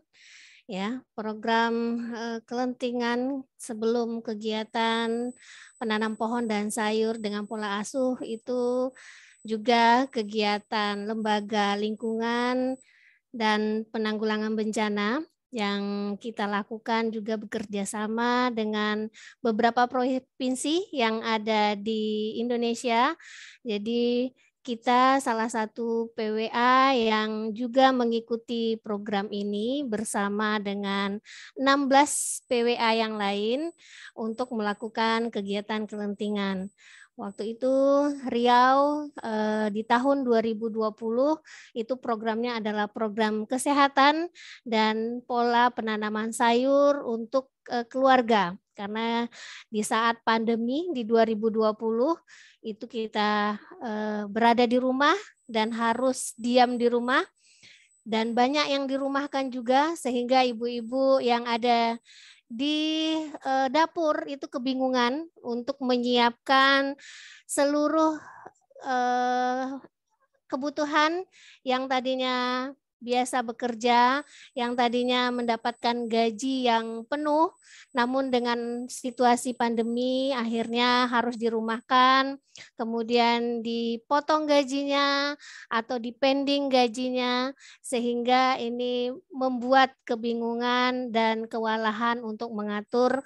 ya, program kelentingan sebelum kegiatan penanam pohon dan sayur dengan pola asuh itu juga kegiatan lembaga lingkungan dan penanggulangan bencana yang kita lakukan juga bekerja sama dengan beberapa provinsi yang ada di Indonesia. Jadi kita salah satu PWA yang juga mengikuti program ini bersama dengan 16 PWA yang lain untuk melakukan kegiatan kelentingan. Waktu itu Riau di tahun 2020 itu programnya adalah program kesehatan dan pola penanaman sayur untuk keluarga. Karena di saat pandemi di 2020 itu kita berada di rumah dan harus diam di rumah. Dan banyak yang dirumahkan juga sehingga ibu-ibu yang ada di dapur itu kebingungan untuk menyiapkan seluruh kebutuhan yang tadinya biasa bekerja, yang tadinya mendapatkan gaji yang penuh, namun dengan situasi pandemi akhirnya harus dirumahkan, kemudian dipotong gajinya atau dipending gajinya, sehingga ini membuat kebingungan dan kewalahan untuk mengatur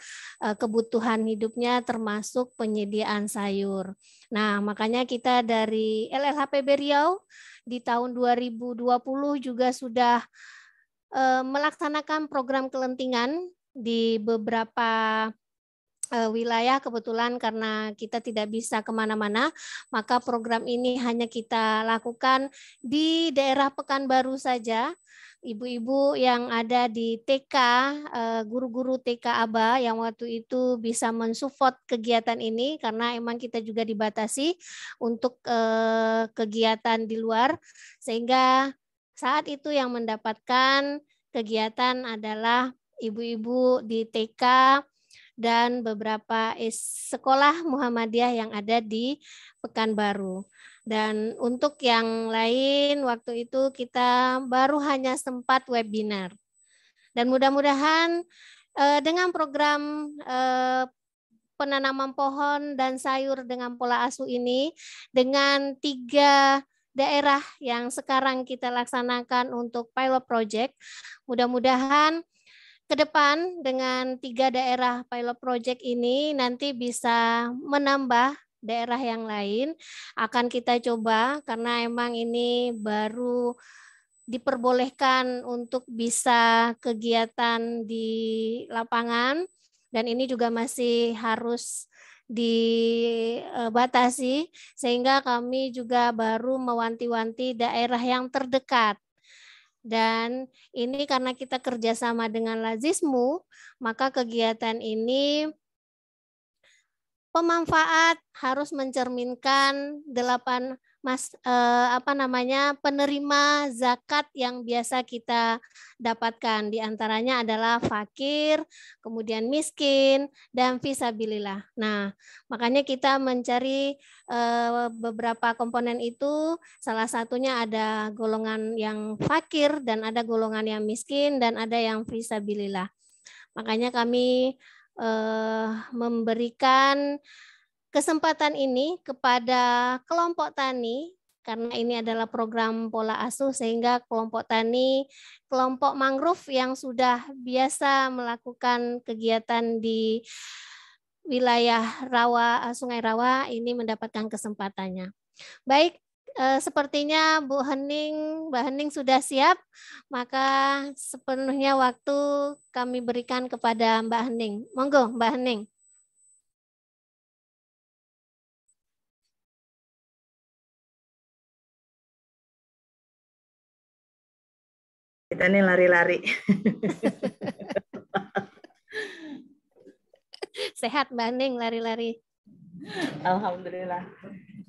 kebutuhan hidupnya termasuk penyediaan sayur. Nah, makanya kita dari LLHPB Riau di tahun 2020 juga sudah melaksanakan program kelentingan di beberapa wilayah. Kebetulan karena kita tidak bisa kemana-mana, maka program ini hanya kita lakukan di daerah Pekanbaru saja. Ibu-ibu yang ada di TK, guru-guru TK ABA yang waktu itu bisa mensupport kegiatan ini karena emang kita juga dibatasi untuk kegiatan di luar, sehingga saat itu yang mendapatkan kegiatan adalah ibu-ibu di TK dan beberapa sekolah Muhammadiyah yang ada di Pekanbaru. Dan untuk yang lain waktu itu kita baru hanya sempat webinar. Dan mudah-mudahan dengan program penanaman pohon dan sayur dengan pola asuh ini, dengan 3 daerah yang sekarang kita laksanakan untuk pilot project, mudah-mudahan ke depan dengan 3 daerah pilot project ini nanti bisa menambah daerah yang lain. Akan kita coba karena emang ini baru diperbolehkan untuk bisa kegiatan di lapangan dan ini juga masih harus dibatasi sehingga kami juga baru mewanti-wanti daerah yang terdekat. Dan ini karena kita kerjasama dengan Lazismu, maka kegiatan ini pemanfaat harus mencerminkan 8 penerima zakat yang biasa kita dapatkan. Di antaranya adalah fakir, kemudian miskin, dan fisabilillah. Nah, makanya kita mencari beberapa komponen itu. Salah satunya ada golongan yang fakir, dan ada golongan yang miskin, dan ada yang fisabilillah. Makanya kami memberikan kesempatan ini kepada kelompok tani, karena ini adalah program pola asuh, sehingga kelompok tani, kelompok mangrove yang sudah biasa melakukan kegiatan di wilayah Sungai Rawa ini mendapatkan kesempatannya. Baik, sepertinya Mbak Hening sudah siap, maka sepenuhnya waktu kami berikan kepada Mbak Hening. Monggo Mbak Hening. Kita nih lari-lari. Sehat Mbak Hening lari-lari. Alhamdulillah.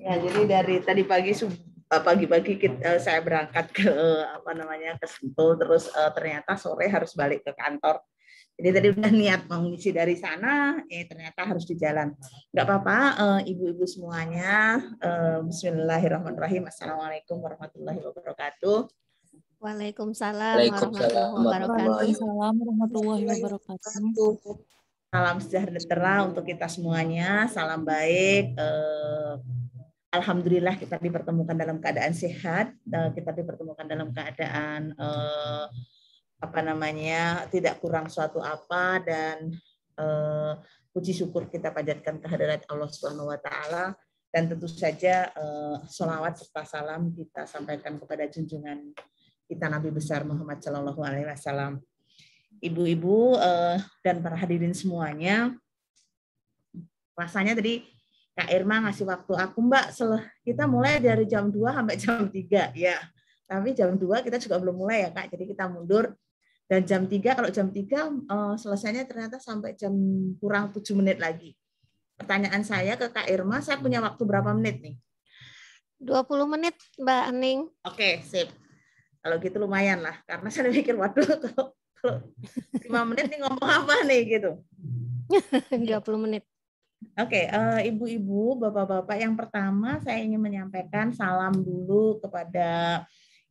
Ya, jadi dari tadi pagi-pagi saya berangkat ke ke Sentul, terus ternyata sore harus balik ke kantor. Jadi tadi udah niat mau ngisi dari sana, ternyata harus di jalan. Nggak apa-apa, ibu-ibu semuanya. Bismillahirrahmanirrahim. Assalamualaikum warahmatullahi wabarakatuh. Waalaikumsalam warahmatullahi wabarakatuh. Salam sejahtera untuk kita semuanya, salam baik. Alhamdulillah kita dipertemukan dalam keadaan sehat, kita dipertemukan dalam keadaan tidak kurang suatu apa, dan puji syukur kita panjatkan kehadirat Allah Subhanahu wa taala, dan tentu saja sholawat serta salam kita sampaikan kepada junjungan kita Nabi besar Muhammad Shallallahu alaihi wasallam. Ibu-ibu dan para hadirin semuanya, rasanya tadi Kak Irma ngasih waktu aku, Mbak, kita mulai dari jam 2 sampai jam 3 ya. Tapi jam 2 kita juga belum mulai ya Kak, jadi kita mundur. Dan jam 3, kalau jam 3 selesainya ternyata sampai jam kurang 7 menit lagi. Pertanyaan saya ke Kak Irma, saya punya waktu berapa menit nih? 20 menit Mbak Hening. Oke, sip. Kalau gitu lumayan lah, karena saya mikir, waduh, kalau 5 menit nih ngomong apa nih gitu. 20 menit. Oke, ibu-ibu, bapak-bapak, yang pertama saya ingin menyampaikan salam dulu kepada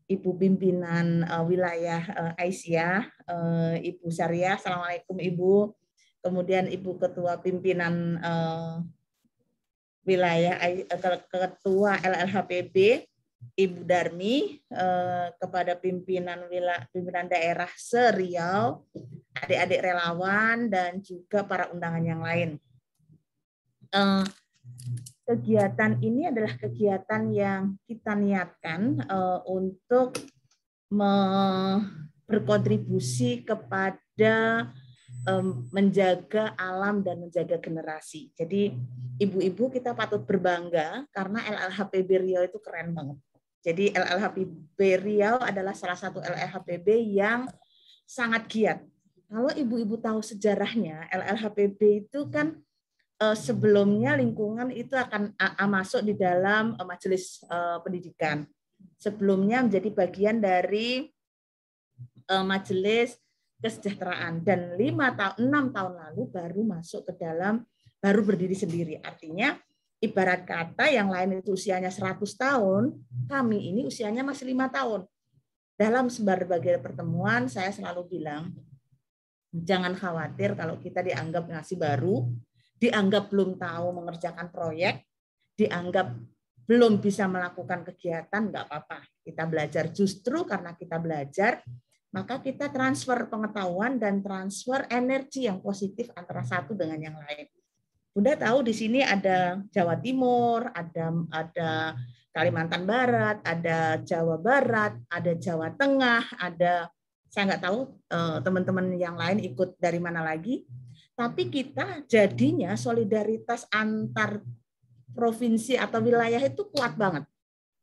Ibu Pimpinan Wilayah Aisyah, Ibu Syariah. Assalamualaikum Ibu. Kemudian Ibu Ketua Pimpinan Wilayah Ketua LLHPB, Ibu Darmi, kepada pimpinan daerah se-Riau, adik-adik relawan, dan juga para undangan yang lain. Kegiatan ini adalah kegiatan yang kita niatkan untuk berkontribusi kepada menjaga alam dan menjaga generasi. Jadi ibu-ibu kita patut berbangga karena LLHPB Riau itu keren banget. Jadi LLHPB Riau adalah salah satu LLHPB yang sangat giat. Kalau ibu-ibu tahu sejarahnya, LLHPB itu kan sebelumnya lingkungan itu akan masuk di dalam majelis pendidikan. Sebelumnya menjadi bagian dari majelis kesejahteraan, dan 6 tahun lalu baru masuk ke dalam, baru berdiri sendiri. Artinya ibarat kata yang lain itu usianya 100 tahun, kami ini usianya masih 5 tahun. Dalam berbagai pertemuan saya selalu bilang, jangan khawatir kalau kita dianggap masih baru, dianggap belum tahu mengerjakan proyek, dianggap belum bisa melakukan kegiatan, nggak apa-apa. Kita belajar, justru karena kita belajar, maka kita transfer pengetahuan dan transfer energi yang positif antara satu dengan yang lain. Bunda tahu di sini ada Jawa Timur, ada Kalimantan Barat, ada Jawa Barat, ada Jawa Tengah, ada, saya nggak tahu teman-teman yang lain ikut dari mana lagi. Tapi kita jadinya solidaritas antar provinsi atau wilayah itu kuat banget.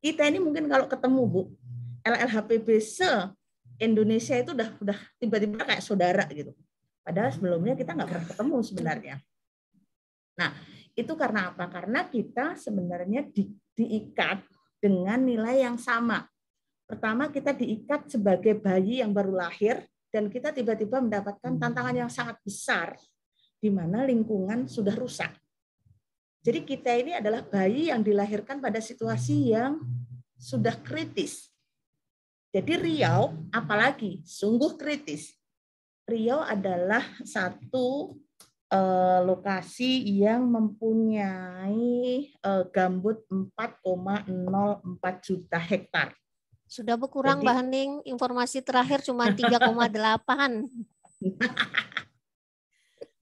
Kita ini mungkin kalau ketemu Bu, LLHPB se-Indonesia itu udah tiba-tiba kayak saudara gitu. Padahal sebelumnya kita nggak pernah ketemu sebenarnya. Nah, itu karena apa? Karena kita sebenarnya diikat dengan nilai yang sama. Pertama, kita diikat sebagai bayi yang baru lahir, dan kita tiba-tiba mendapatkan tantangan yang sangat besar, di mana lingkungan sudah rusak. Jadi kita ini adalah bayi yang dilahirkan pada situasi yang sudah kritis. Jadi Riau, apalagi sungguh kritis. Riau adalah satu lokasi yang mempunyai gambut 4,04 juta hektar. Sudah berkurang, Jadi, Mbak Hening. Informasi terakhir cuma 3,8.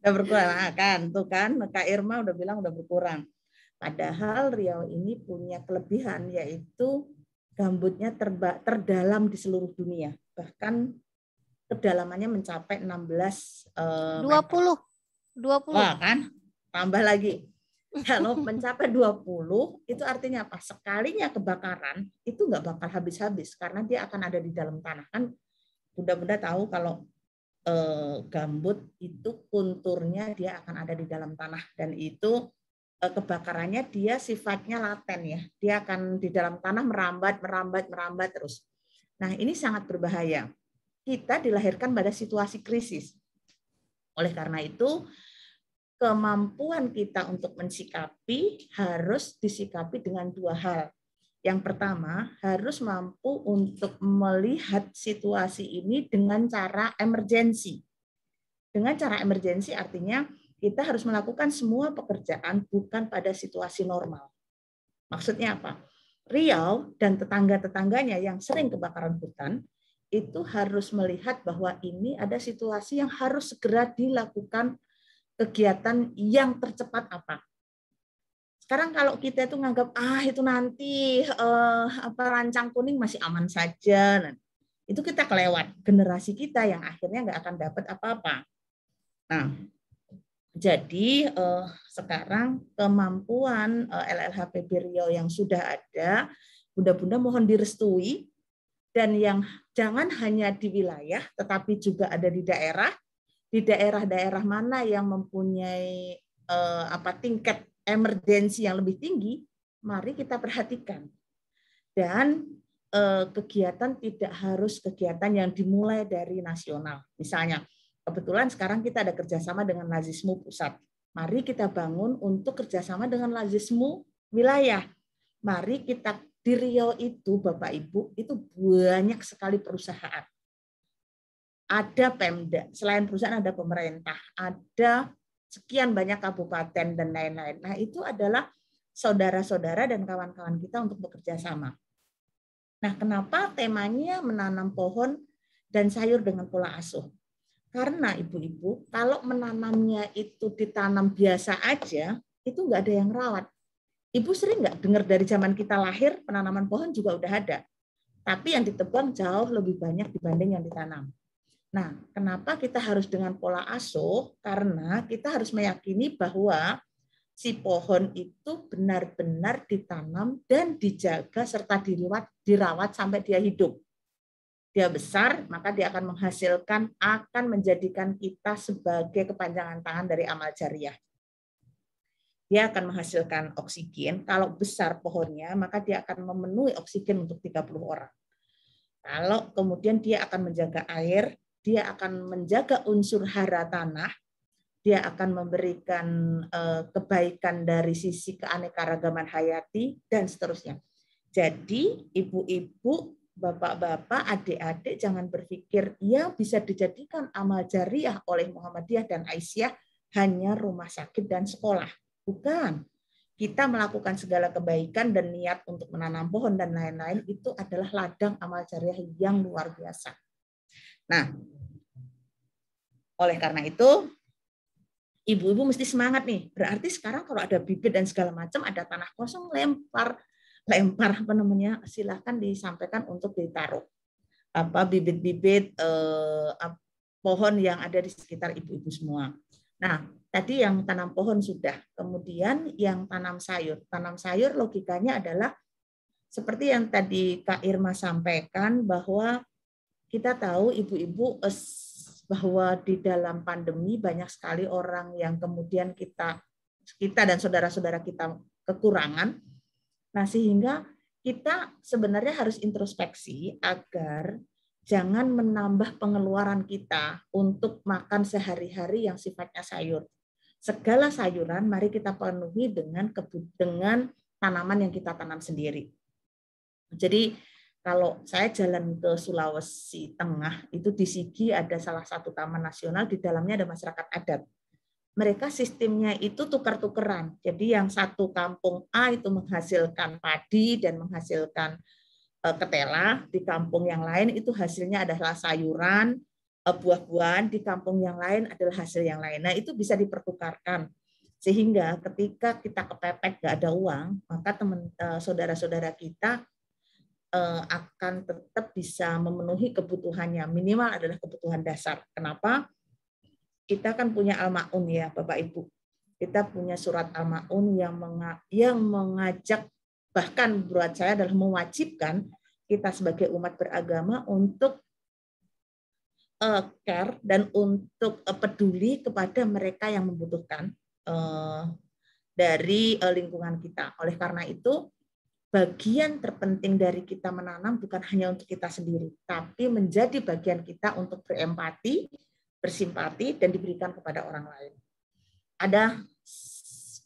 udah berkurang kan, tuh kan Kak Irma udah bilang udah berkurang. Padahal Riau ini punya kelebihan, yaitu gambutnya terdalam di seluruh dunia. Bahkan kedalamannya mencapai 16 meter. 20. Wah kan, tambah lagi. Kalau mencapai 20, itu artinya apa? Sekalinya kebakaran, itu nggak bakal habis-habis, karena dia akan ada di dalam tanah. Kan Bunda-bunda tahu kalau gambut itu kunturnya dia akan ada di dalam tanah, dan itu kebakarannya dia sifatnya laten ya, dia akan di dalam tanah merambat terus. Nah ini sangat berbahaya. Kita dilahirkan pada situasi krisis. Oleh karena itu kemampuan kita untuk mensikapi harus disikapi dengan dua hal. Yang pertama, harus mampu untuk melihat situasi ini dengan cara emergensi. Dengan cara emergensi artinya kita harus melakukan semua pekerjaan bukan pada situasi normal. Maksudnya apa? Riau dan tetangga-tetangganya yang sering kebakaran hutan itu harus melihat bahwa ini ada situasi yang harus segera dilakukan kegiatan yang tercepat apa. Sekarang kalau kita itu nganggap itu nanti rancang kuning masih aman saja, itu kita kelewat generasi kita yang akhirnya nggak akan dapat apa-apa. Nah, jadi sekarang kemampuan LLHPB Riau yang sudah ada, Bunda-bunda mohon direstui, dan yang jangan hanya di wilayah, tetapi juga ada di daerah mana yang mempunyai tingkat emergensi yang lebih tinggi, mari kita perhatikan. Dan kegiatan tidak harus kegiatan yang dimulai dari nasional. Misalnya, kebetulan sekarang kita ada kerjasama dengan Lazismu pusat. Mari kita bangun untuk kerjasama dengan Lazismu wilayah. Mari kita di Riau itu, Bapak Ibu, itu banyak sekali perusahaan. Ada Pemda, selain perusahaan ada pemerintah, ada sekian banyak kabupaten dan lain-lain. Nah, itu adalah saudara-saudara dan kawan-kawan kita untuk bekerja sama. Nah, kenapa temanya menanam pohon dan sayur dengan pola asuh? Karena ibu-ibu, kalau menanamnya itu ditanam biasa aja, itu nggak ada yang rawat. Ibu sering nggak dengar dari zaman kita lahir, penanaman pohon juga udah ada. Tapi yang ditebang jauh lebih banyak dibanding yang ditanam. Nah, kenapa kita harus dengan pola asuh? Karena kita harus meyakini bahwa si pohon itu benar-benar ditanam dan dijaga serta dirawat sampai dia hidup. Dia besar, maka dia akan menghasilkan, akan menjadikan kita sebagai kepanjangan tangan dari amal jariah. Dia akan menghasilkan oksigen. Kalau besar pohonnya, maka dia akan memenuhi oksigen untuk 30 orang. Kalau kemudian dia akan menjaga air, dia akan menjaga unsur hara tanah, dia akan memberikan kebaikan dari sisi keanekaragaman hayati, dan seterusnya. Jadi, ibu-ibu, bapak-bapak, adik-adik, jangan berpikir yang bisa dijadikan amal jariah oleh Muhammadiyah dan Aisyah hanya rumah sakit dan sekolah. Bukan. Kita melakukan segala kebaikan dan niat untuk menanam pohon dan lain-lain itu adalah ladang amal jariah yang luar biasa. Nah, oleh karena itu, ibu-ibu mesti semangat nih. Berarti sekarang kalau ada bibit dan segala macam, ada tanah kosong, lempar silahkan disampaikan untuk ditaruh bibit-bibit pohon yang ada di sekitar ibu-ibu semua. Nah, tadi yang tanam pohon sudah, kemudian yang tanam sayur. Tanam sayur logikanya adalah seperti yang tadi Kak Irma sampaikan, bahwa kita tahu ibu-ibu bahwa di dalam pandemi banyak sekali orang yang kemudian kita dan saudara-saudara kita kekurangan. Nah, sehingga kita sebenarnya harus introspeksi agar jangan menambah pengeluaran kita untuk makan sehari-hari yang sifatnya sayur. Segala sayuran mari kita penuhi dengan tanaman yang kita tanam sendiri. Jadi kalau saya jalan ke Sulawesi Tengah, itu di Sigi ada salah satu taman nasional, di dalamnya ada masyarakat adat. Mereka sistemnya itu tukar-tukeran. Jadi yang satu kampung A itu menghasilkan padi dan menghasilkan ketela, di kampung yang lain itu hasilnya adalah sayuran, buah-buahan, di kampung yang lain adalah hasil yang lain. Nah, itu bisa dipertukarkan. Sehingga ketika kita kepepet nggak ada uang, maka saudara-saudara kita akan tetap bisa memenuhi kebutuhannya. Minimal adalah kebutuhan dasar. Kenapa? Kita kan punya Al-Ma'un ya, Bapak Ibu. Kita punya surat Al-Ma'un yang mengajak, bahkan buat saya adalah mewajibkan kita sebagai umat beragama untuk care dan untuk peduli kepada mereka yang membutuhkan dari lingkungan kita. Oleh karena itu, bagian terpenting dari kita menanam bukan hanya untuk kita sendiri, tapi menjadi bagian kita untuk berempati, bersimpati, dan diberikan kepada orang lain. Ada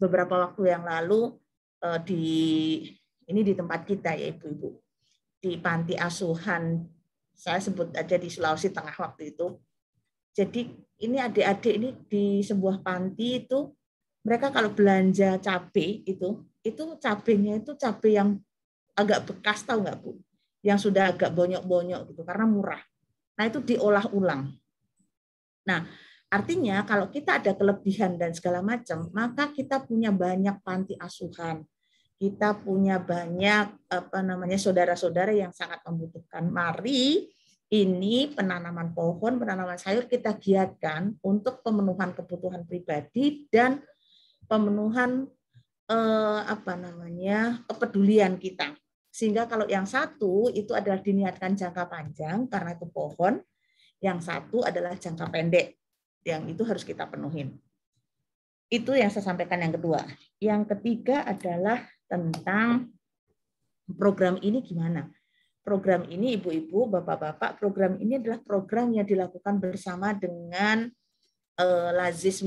beberapa waktu yang lalu di tempat kita ya Ibu-Ibu, di panti asuhan, saya sebut aja di Sulawesi Tengah waktu itu. Jadi ini adik-adik ini di sebuah panti itu, mereka kalau belanja cabai itu cabenya itu cabai yang agak bekas, tahu nggak Bu? Yang sudah agak bonyok-bonyok gitu karena murah. Nah, itu diolah ulang. Nah, artinya kalau kita ada kelebihan dan segala macam, maka kita punya banyak panti asuhan. Kita punya banyak saudara-saudara yang sangat membutuhkan. Mari ini penanaman pohon, penanaman sayur kita giatkan untuk pemenuhan kebutuhan pribadi dan pemenuhan kepedulian kita. Sehingga kalau yang satu itu adalah diniatkan jangka panjang karena itu pohon, yang satu adalah jangka pendek, yang itu harus kita penuhin. Itu yang saya sampaikan yang kedua. Yang ketiga adalah tentang program ini gimana. Program ini Ibu-Ibu, Bapak-Bapak, program ini adalah program yang dilakukan bersama dengan Lazis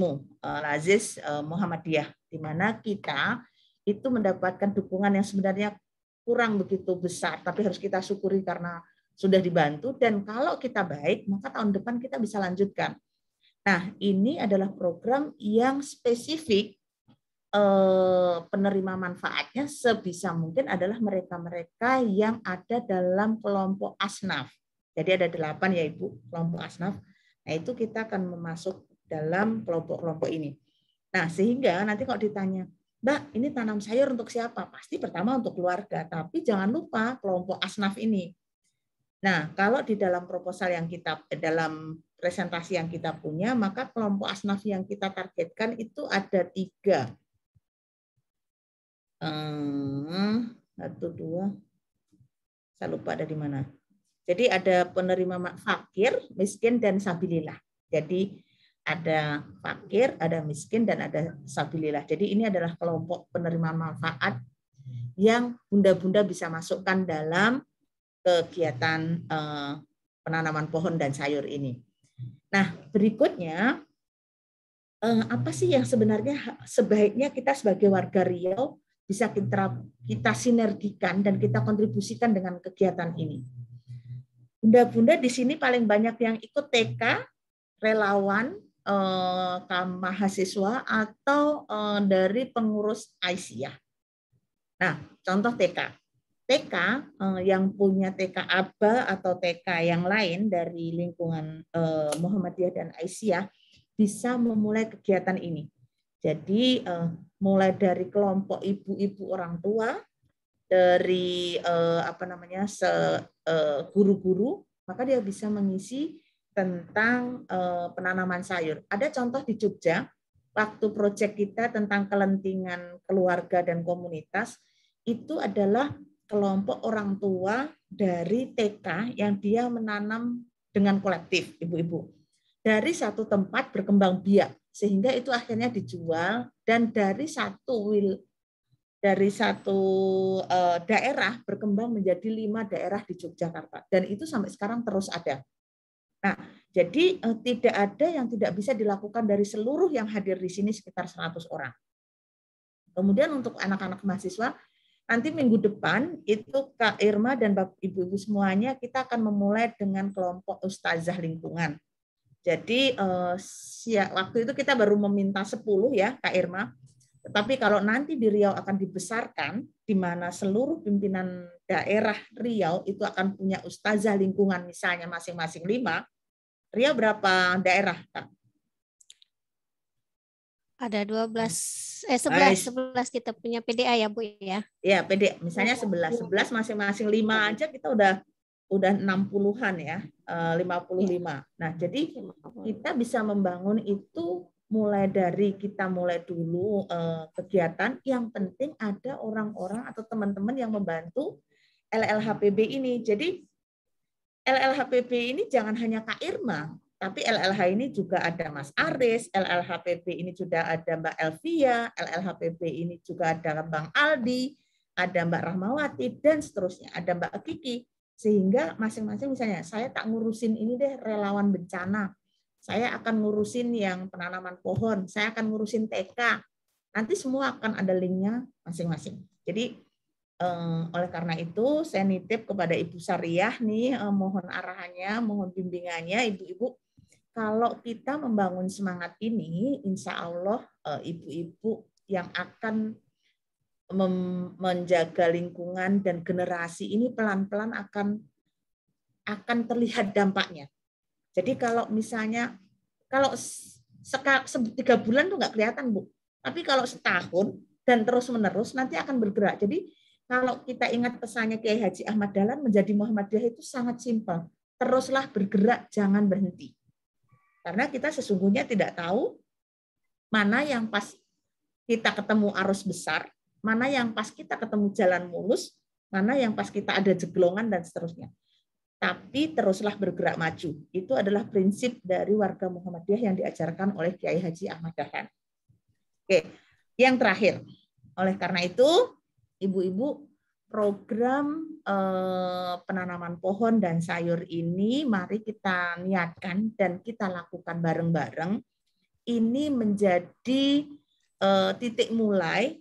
Muhammadiyah, di mana kita itu mendapatkan dukungan yang sebenarnya kurang begitu besar, tapi harus kita syukuri karena sudah dibantu, dan kalau kita baik, maka tahun depan kita bisa lanjutkan. Nah, ini adalah program yang spesifik penerima manfaatnya sebisa mungkin adalah mereka-mereka yang ada dalam kelompok asnaf. Jadi ada 8 ya Ibu, kelompok asnaf. Nah, itu kita akan masuk dalam kelompok-kelompok ini. Nah, sehingga nanti kalau ditanya, Mbak, ini tanam sayur untuk siapa? Pasti pertama untuk keluarga, tapi jangan lupa kelompok asnaf ini. Nah, kalau di dalam proposal yang kita, dalam presentasi yang kita punya, maka kelompok asnaf yang kita targetkan itu ada 3. 1, 2, saya lupa ada di mana. Jadi ada penerima fakir, miskin, dan sabilillah. Jadi ada fakir, ada miskin, dan ada sabilillah. Jadi ini adalah kelompok penerima manfaat yang bunda-bunda bisa masukkan dalam kegiatan penanaman pohon dan sayur ini. Nah, berikutnya, apa sih yang sebenarnya sebaiknya kita sebagai warga Riau bisa kita sinergikan dan kita kontribusikan dengan kegiatan ini. Bunda-bunda di sini paling banyak yang ikut TK, relawan, mahasiswa, atau dari pengurus Aisyah. Nah, contoh TK. TK yang punya TK Aba atau TK yang lain dari lingkungan Muhammadiyah dan Aisyah bisa memulai kegiatan ini. Jadi mulai dari kelompok ibu-ibu orang tua, dari guru-guru, maka dia bisa mengisi tentang penanaman sayur. Ada contoh di Jogja, waktu proyek kita tentang kelentingan keluarga dan komunitas, itu adalah kelompok orang tua dari TK yang dia menanam dengan kolektif, ibu-ibu. Dari satu tempat berkembang biak, sehingga itu akhirnya dijual, dan dari satu dari satu daerah berkembang menjadi 5 daerah di Yogyakarta, dan itu sampai sekarang terus ada. Nah, jadi tidak ada yang tidak bisa dilakukan dari seluruh yang hadir di sini sekitar 100 orang. Kemudian untuk anak-anak mahasiswa, nanti minggu depan itu Kak Irma dan Bapak Ibu-Ibu semuanya kita akan memulai dengan kelompok ustazah lingkungan. Jadi waktu itu kita baru meminta 10 ya Kak Irma. Tetapi kalau nanti di Riau akan dibesarkan, di mana seluruh pimpinan daerah Riau itu akan punya ustazah lingkungan misalnya masing-masing 5. Riau berapa daerah, Kak? Ada 11 kita punya PDA ya Bu ya. Ya, PDA misalnya 11 masing-masing 5 aja kita udah 60-an ya, 55. Nah, jadi kita bisa membangun itu mulai dari kita mulai dulu kegiatan, yang penting ada orang-orang atau teman-teman yang membantu LLHPB ini. Jadi LLHPB ini jangan hanya Kak Irma, tapi LLH ini juga ada Mas Aris, LLHPB ini juga ada Mbak Elvia, LLHPB ini juga ada Bang Aldi, ada Mbak Rahmawati, dan seterusnya, ada Mbak Kiki. Sehingga masing-masing misalnya, saya tak ngurusin ini deh relawan bencana, saya akan ngurusin yang penanaman pohon, saya akan ngurusin TK. Nanti semua akan ada linknya masing-masing. Jadi oleh karena itu saya nitip kepada Ibu Sariah nih, mohon arahannya, mohon bimbingannya Ibu-ibu. Kalau kita membangun semangat ini, insya Allah ibu-ibu yang akan menjaga lingkungan dan generasi ini pelan-pelan akan terlihat dampaknya. Jadi kalau misalnya, kalau 3 bulan tuh nggak kelihatan, Bu. Tapi kalau setahun dan terus-menerus nanti akan bergerak. Jadi kalau kita ingat pesannya Kiai Haji Ahmad Dahlan, menjadi Muhammadiyah itu sangat simpel. Teruslah bergerak, jangan berhenti. Karena kita sesungguhnya tidak tahu mana yang pas kita ketemu arus besar, mana yang pas kita ketemu jalan mulus, mana yang pas kita ada jeglongan dan seterusnya. Tapi teruslah bergerak maju. Itu adalah prinsip dari warga Muhammadiyah yang diajarkan oleh Kiai Haji Ahmad Dahlan. Oke, yang terakhir. Oleh karena itu, ibu-ibu, program penanaman pohon dan sayur ini mari kita niatkan dan kita lakukan bareng-bareng. Ini menjadi titik mulai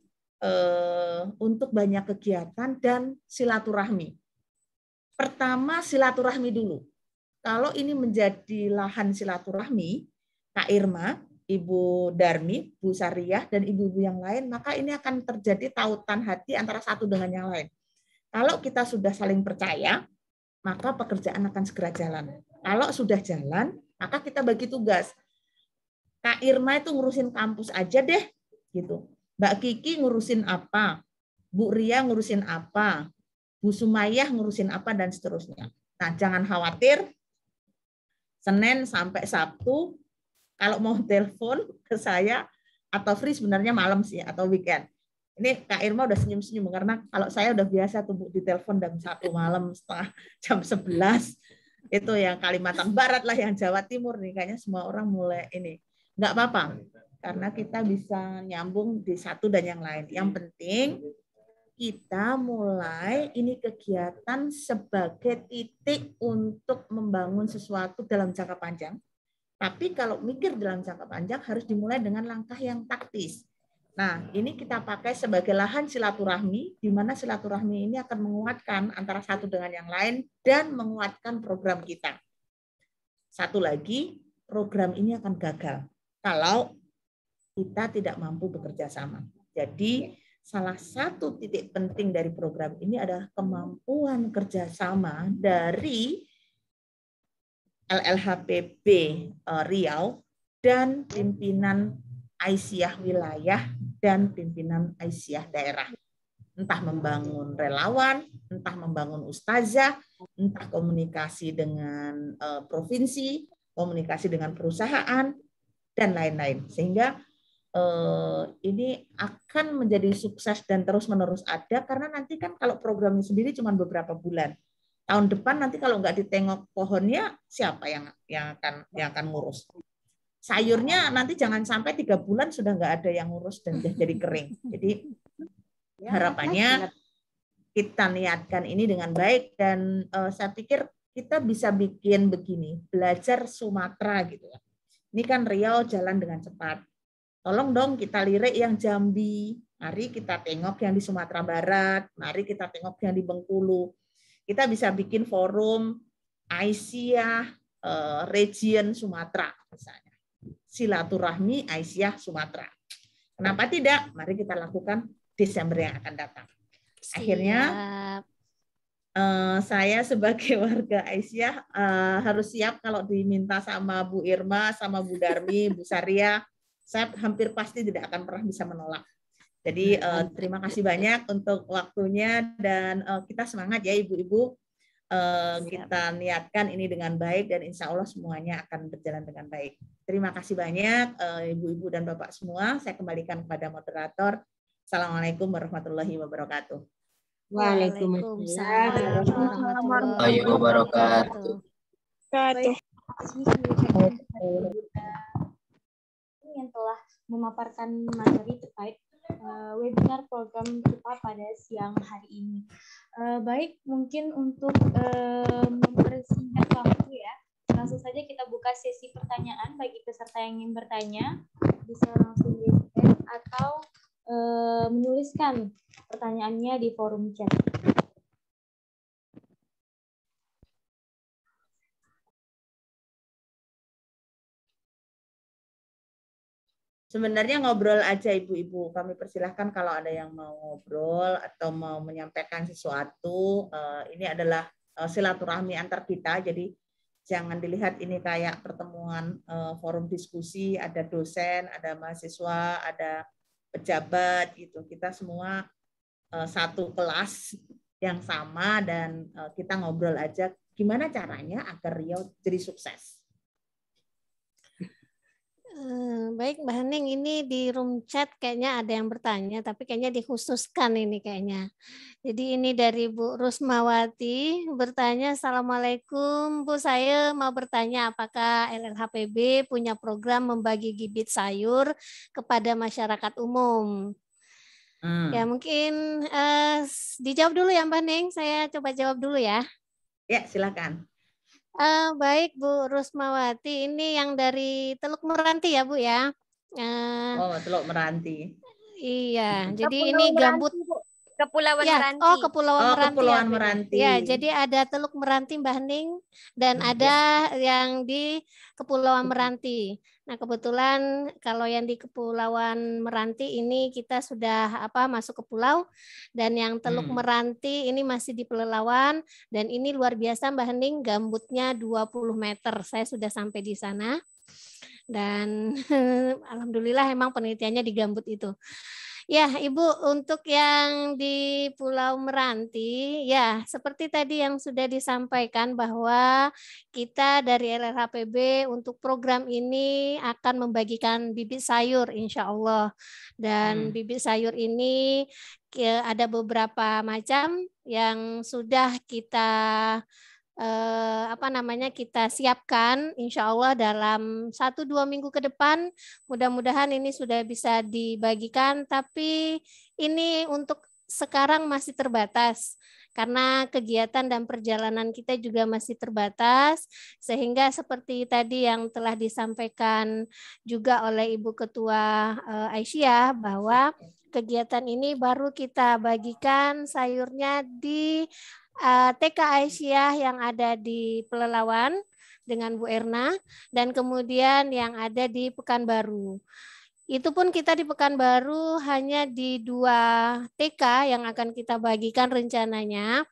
untuk banyak kegiatan dan silaturahmi. Pertama, silaturahmi dulu. Kalau ini menjadi lahan silaturahmi, Kak Irma, Ibu Darmi, Bu Sariah, dan ibu-ibu yang lain, maka ini akan terjadi tautan hati antara satu dengan yang lain. Kalau kita sudah saling percaya, maka pekerjaan akan segera jalan. Kalau sudah jalan, maka kita bagi tugas. Kak Irma itu ngurusin kampus aja deh, gitu. Mbak Kiki ngurusin apa? Bu Ria ngurusin apa? Bu Sumayyah ngurusin apa, dan seterusnya. Nah, jangan khawatir, Senin sampai Sabtu, kalau mau telepon ke saya, atau free sebenarnya malam sih, atau weekend. Ini Kak Irma udah senyum-senyum, karena kalau saya udah biasa tuh di telepon jam 1 malam, setengah jam 11, itu yang Kalimantan Barat lah, yang Jawa Timur nih, kayaknya semua orang mulai ini. Nggak apa-apa, karena kita bisa nyambung di satu dan yang lain. Yang penting, kita mulai ini kegiatan sebagai titik untuk membangun sesuatu dalam jangka panjang. Tapi kalau mikir dalam jangka panjang harus dimulai dengan langkah yang taktis. Nah, ini kita pakai sebagai lahan silaturahmi, di mana silaturahmi ini akan menguatkan antara satu dengan yang lain dan menguatkan program kita. Satu lagi, program ini akan gagal kalau kita tidak mampu bekerja sama. Jadi, salah satu titik penting dari program ini adalah kemampuan kerjasama dari LLHPB Riau dan pimpinan Aisyah wilayah dan pimpinan Aisyah daerah. Entah membangun relawan, entah membangun ustazah, entah komunikasi dengan provinsi, komunikasi dengan perusahaan, dan lain-lain. Sehingga ini akan menjadi sukses dan terus-menerus ada, karena nanti kan kalau programnya sendiri cuma beberapa bulan. Tahun depan nanti kalau nggak ditengok pohonnya, siapa yang akan ngurus? Sayurnya nanti jangan sampai 3 bulan sudah nggak ada yang ngurus dan jadi kering. Jadi Harapannya kita niatkan ini dengan baik dan saya pikir kita bisa bikin begini, belajar Sumatera gitu ya. Ini kan Riau jalan dengan cepat. Tolong dong kita lirik yang Jambi, mari kita tengok yang di Sumatera Barat, mari kita tengok yang di Bengkulu. Kita bisa bikin forum Aisyah Region Sumatera misalnya. Silaturahmi Aisyah Sumatera. Kenapa tidak? Mari kita lakukan Desember yang akan datang. Akhirnya saya sebagai warga Aisyah harus siap kalau diminta sama Bu Irma, sama Bu Darmi, Bu Saria, saya hampir pasti tidak akan pernah bisa menolak. Jadi terima kasih banyak untuk waktunya dan kita semangat ya Ibu-Ibu. Kita niatkan ini dengan baik dan insya Allah semuanya akan berjalan dengan baik. Terima kasih banyak Ibu-Ibu dan Bapak semua. Saya kembalikan kepada moderator. Assalamualaikum warahmatullahi wabarakatuh. Waalaikumsalam warahmatullahi wabarakatuh. Yang telah memaparkan materi terkait webinar program kita pada siang hari ini. Baik, mungkin untuk mempersingkat waktu ya, langsung saja kita buka sesi pertanyaan bagi peserta yang ingin bertanya. Bisa langsung di chat atau menuliskan pertanyaannya di forum chat. Sebenarnya ngobrol aja Ibu-Ibu, kami persilahkan kalau ada yang mau ngobrol atau mau menyampaikan sesuatu. Ini adalah silaturahmi antar kita, jadi jangan dilihat ini kayak pertemuan forum diskusi, ada dosen, ada mahasiswa, ada pejabat gitu. Kita semua satu kelas yang sama dan kita ngobrol aja gimana caranya agar Riau jadi sukses. Baik Mbak Hening, ini di room chat kayaknya ada yang bertanya, tapi kayaknya dikhususkan ini kayaknya. Jadi ini dari Bu Rusmawati bertanya, Assalamualaikum Bu, saya mau bertanya apakah LLHPB punya program membagi bibit sayur kepada masyarakat umum? Ya mungkin dijawab dulu ya Mbak Hening, saya coba jawab dulu ya. Ya silakan. Baik Bu Rusmawati, ini yang dari Teluk Meranti ya Bu ya. Oh, Teluk Meranti. Iya, jadi ini gambut. Kepulauan ya, Meranti. Oh, Kepulauan Meranti. Kepulauan ya, Meranti. Ya, jadi ada Teluk Meranti Mbak Hening dan ada yang di Kepulauan Meranti. Nah, kebetulan kalau yang di Kepulauan Meranti ini kita sudah masuk ke pulau dan yang Teluk Meranti ini masih di Pelelawan dan ini luar biasa Mbak Hening, gambutnya 20 meter. Saya sudah sampai di sana. Dan alhamdulillah emang penelitiannya di gambut itu. Ya, Ibu, untuk yang di Pulau Meranti, ya seperti tadi yang sudah disampaikan bahwa kita dari LLHPB untuk program ini akan membagikan bibit sayur, insya Allah. Dan bibit sayur ini ada beberapa macam yang sudah kita kita siapkan insya Allah dalam 1-2 minggu ke depan mudah-mudahan ini sudah bisa dibagikan, tapi ini untuk sekarang masih terbatas karena kegiatan dan perjalanan kita juga masih terbatas, sehingga seperti tadi yang telah disampaikan juga oleh Ibu Ketua Aisyah bahwa kegiatan ini baru kita bagikan sayurnya di TK Aisyah yang ada di Pelelawan dengan Bu Erna dan kemudian yang ada di Pekanbaru. Itu pun kita di Pekanbaru hanya di 2 TK yang akan kita bagikan rencananya,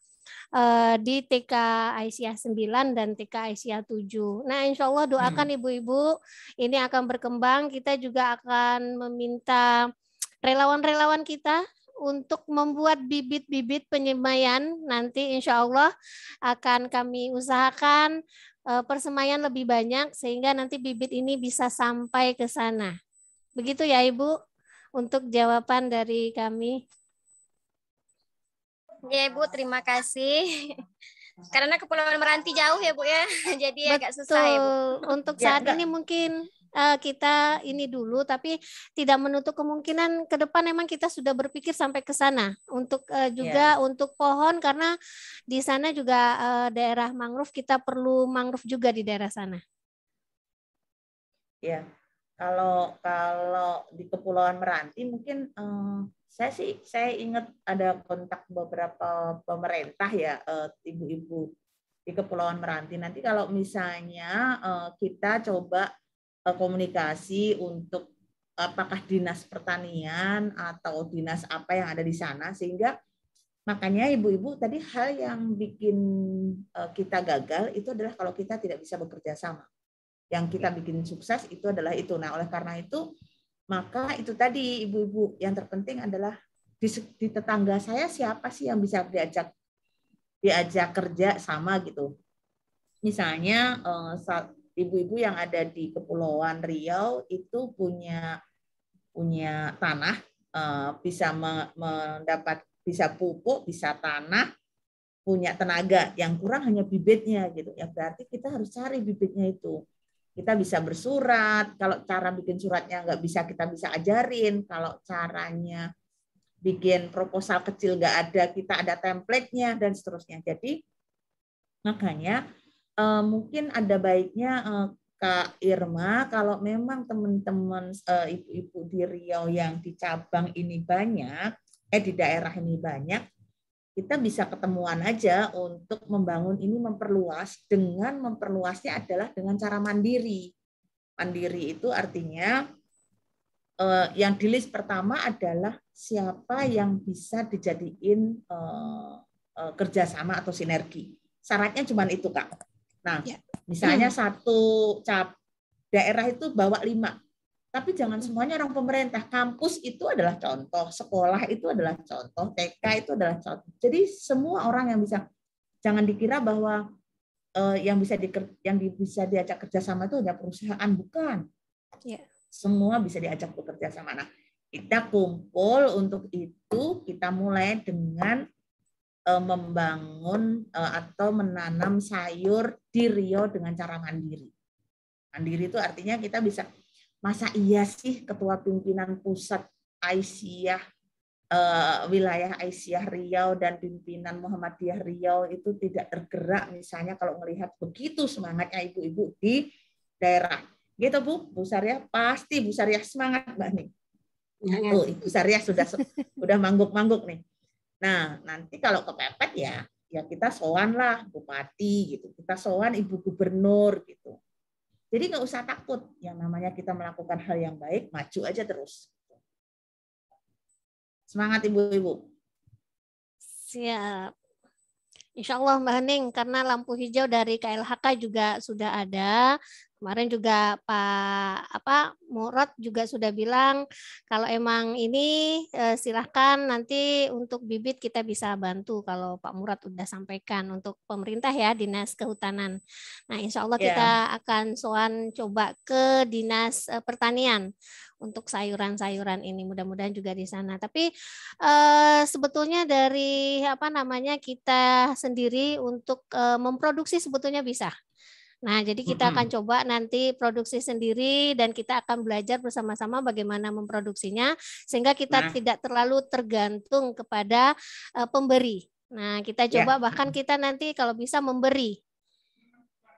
di TK Aisyah 9 dan TK Aisyah 7. Nah, insya Allah doakan ibu-ibu ini akan berkembang. Kita juga akan meminta relawan-relawan kita untuk membuat bibit-bibit penyemaian. Nanti insya Allah akan kami usahakan persemaian lebih banyak sehingga nanti bibit ini bisa sampai ke sana. Begitu ya Ibu untuk jawaban dari kami. Ya Ibu, terima kasih. Karena Kepulauan Meranti jauh ya Bu ya, jadi agak susah ya Bu. Untuk saat ini mungkin kita ini dulu, tapi tidak menutup kemungkinan ke depan memang kita sudah berpikir sampai ke sana untuk juga untuk pohon, karena di sana juga daerah mangrove, kita perlu mangrove juga di daerah sana. Ya, kalau di Kepulauan Meranti mungkin saya ingat ada kontak beberapa pemerintah ya, ibu-ibu di Kepulauan Meranti. Nanti kalau misalnya kita coba komunikasi untuk apakah dinas pertanian atau dinas apa yang ada di sana, sehingga makanya ibu-ibu tadi hal yang bikin kita gagal itu adalah kalau kita tidak bisa bekerja sama. Yang kita bikin sukses itu adalah itu. Nah, oleh karena itu, maka itu tadi ibu-ibu yang terpenting adalah di tetangga saya siapa sih yang bisa diajak kerja sama gitu. Misalnya ibu-ibu yang ada di Kepulauan Riau itu punya tanah, bisa mendapat, bisa pupuk, bisa tanah, punya tenaga, yang kurang hanya bibitnya gitu. Ya berarti kita harus cari bibitnya itu. Kita bisa bersurat, kalau cara bikin suratnya nggak bisa, kita bisa ajarin. Kalau caranya bikin proposal kecil nggak ada, kita ada template-nya, dan seterusnya. Jadi makanya mungkin ada baiknya Kak Irma, kalau memang teman-teman ibu-ibu di Riau yang di cabang ini banyak, di daerah ini banyak, kita bisa ketemuan aja untuk membangun ini, memperluas. Dengan memperluasnya adalah dengan cara mandiri. Mandiri itu artinya yang di list pertama adalah siapa yang bisa dijadiin kerjasama atau sinergi. Syaratnya cuma itu, Kak. Nah, misalnya satu daerah itu bawa 5. Tapi jangan semuanya orang pemerintah. Kampus itu adalah contoh, sekolah itu adalah contoh, TK itu adalah contoh. Jadi semua orang yang bisa, jangan dikira bahwa yang bisa diajak kerjasama itu hanya perusahaan, bukan. Semua bisa diajak bekerja sama. Nah, kita kumpul untuk itu, kita mulai dengan membangun atau menanam sayur di Riau dengan cara mandiri. Mandiri itu artinya kita bisa, masa iya sih ketua pimpinan pusat Aisyah, wilayah Aisyah Riau dan pimpinan Muhammadiyah Riau itu tidak tergerak misalnya kalau melihat begitu semangatnya ibu-ibu di daerah. Gitu Bu Sariah, pasti Bu Sariah semangat Mbak nih. Tuh, Ibu Sariah sudah mangguk-mangguk nih. Nah, nanti kalau kepepet ya kita sowan lah bupati gitu. Kita sowan Ibu Gubernur gitu. Jadi nggak usah takut, yang namanya kita melakukan hal yang baik, maju aja terus. Semangat ibu-ibu. Siap. Insya Allah Mbak Hening, karena lampu hijau dari KLHK juga sudah ada. Kemarin juga Pak Murad juga sudah bilang kalau emang ini silahkan nanti untuk bibit kita bisa bantu kalau Pak Murad udah sampaikan untuk pemerintah ya, Dinas Kehutanan. Nah insya Allah kita akan soan coba ke Dinas Pertanian untuk sayuran-sayuran ini, mudah-mudahan juga di sana. Tapi sebetulnya dari kita sendiri untuk memproduksi sebetulnya bisa. Nah, jadi kita akan coba nanti produksi sendiri dan kita akan belajar bersama-sama bagaimana memproduksinya sehingga kita tidak terlalu tergantung kepada pemberi. Nah, kita coba bahkan kita nanti kalau bisa memberi.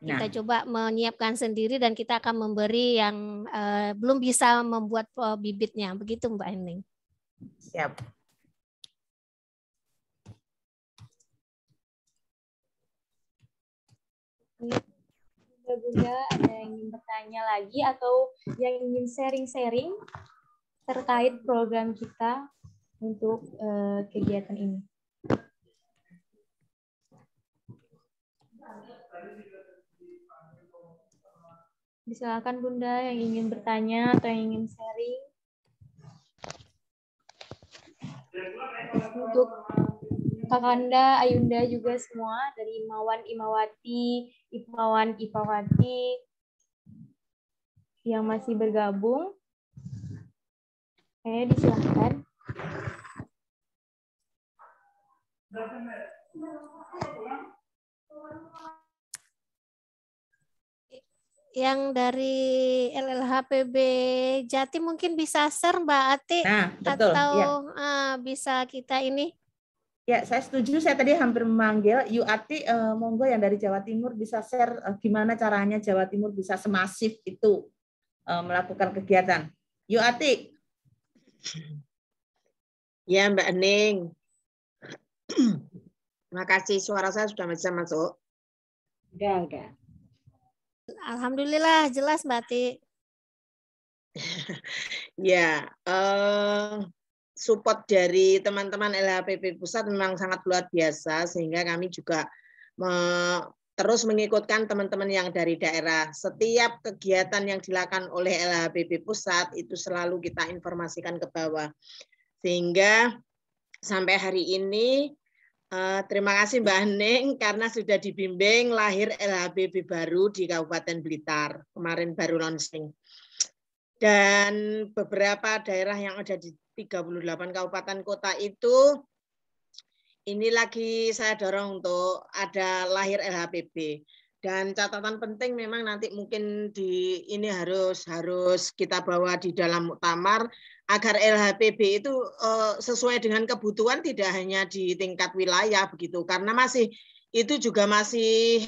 Kita coba menyiapkan sendiri dan kita akan memberi yang belum bisa membuat bibitnya. Begitu Mbak Hening. Siap. Bunda, ada yang ingin bertanya lagi atau yang ingin sharing-sharing terkait program kita untuk kegiatan ini? Silakan Bunda yang ingin bertanya atau yang ingin sharing. Untuk Kakanda, Ayunda juga semua dari Imawan, Imawati, Imawan, Ipawati yang masih bergabung. Disilahkan. yang dari LLHPB Jatim mungkin bisa share Mbak Ati, Nah, betul. atau Ya. bisa kita ini. Ya, saya setuju. Saya tadi hampir memanggil Yuati, monggo yang dari Jawa Timur bisa share gimana caranya Jawa Timur bisa semasif itu melakukan kegiatan. Yuati. Ya, Mbak Ening. Terima kasih, suara saya sudah bisa masuk. Udah. Alhamdulillah jelas Mbak Ati. Ya, support dari teman-teman LHPP Pusat memang sangat luar biasa, sehingga kami juga terus mengikutkan teman-teman yang dari daerah. Setiap kegiatan yang dilakukan oleh LHPP Pusat itu selalu kita informasikan ke bawah. Sehingga sampai hari ini terima kasih Mbak Hening karena sudah dibimbing lahir LHPP baru di Kabupaten Blitar. Kemarin baru launching. Dan beberapa daerah yang ada di 38 kabupaten kota itu ini lagi saya dorong untuk ada lahir LHPP. Dan catatan penting memang nanti mungkin ini harus kita bawa di dalam muktamar agar LHPB itu sesuai dengan kebutuhan tidak hanya di tingkat wilayah begitu, karena itu juga masih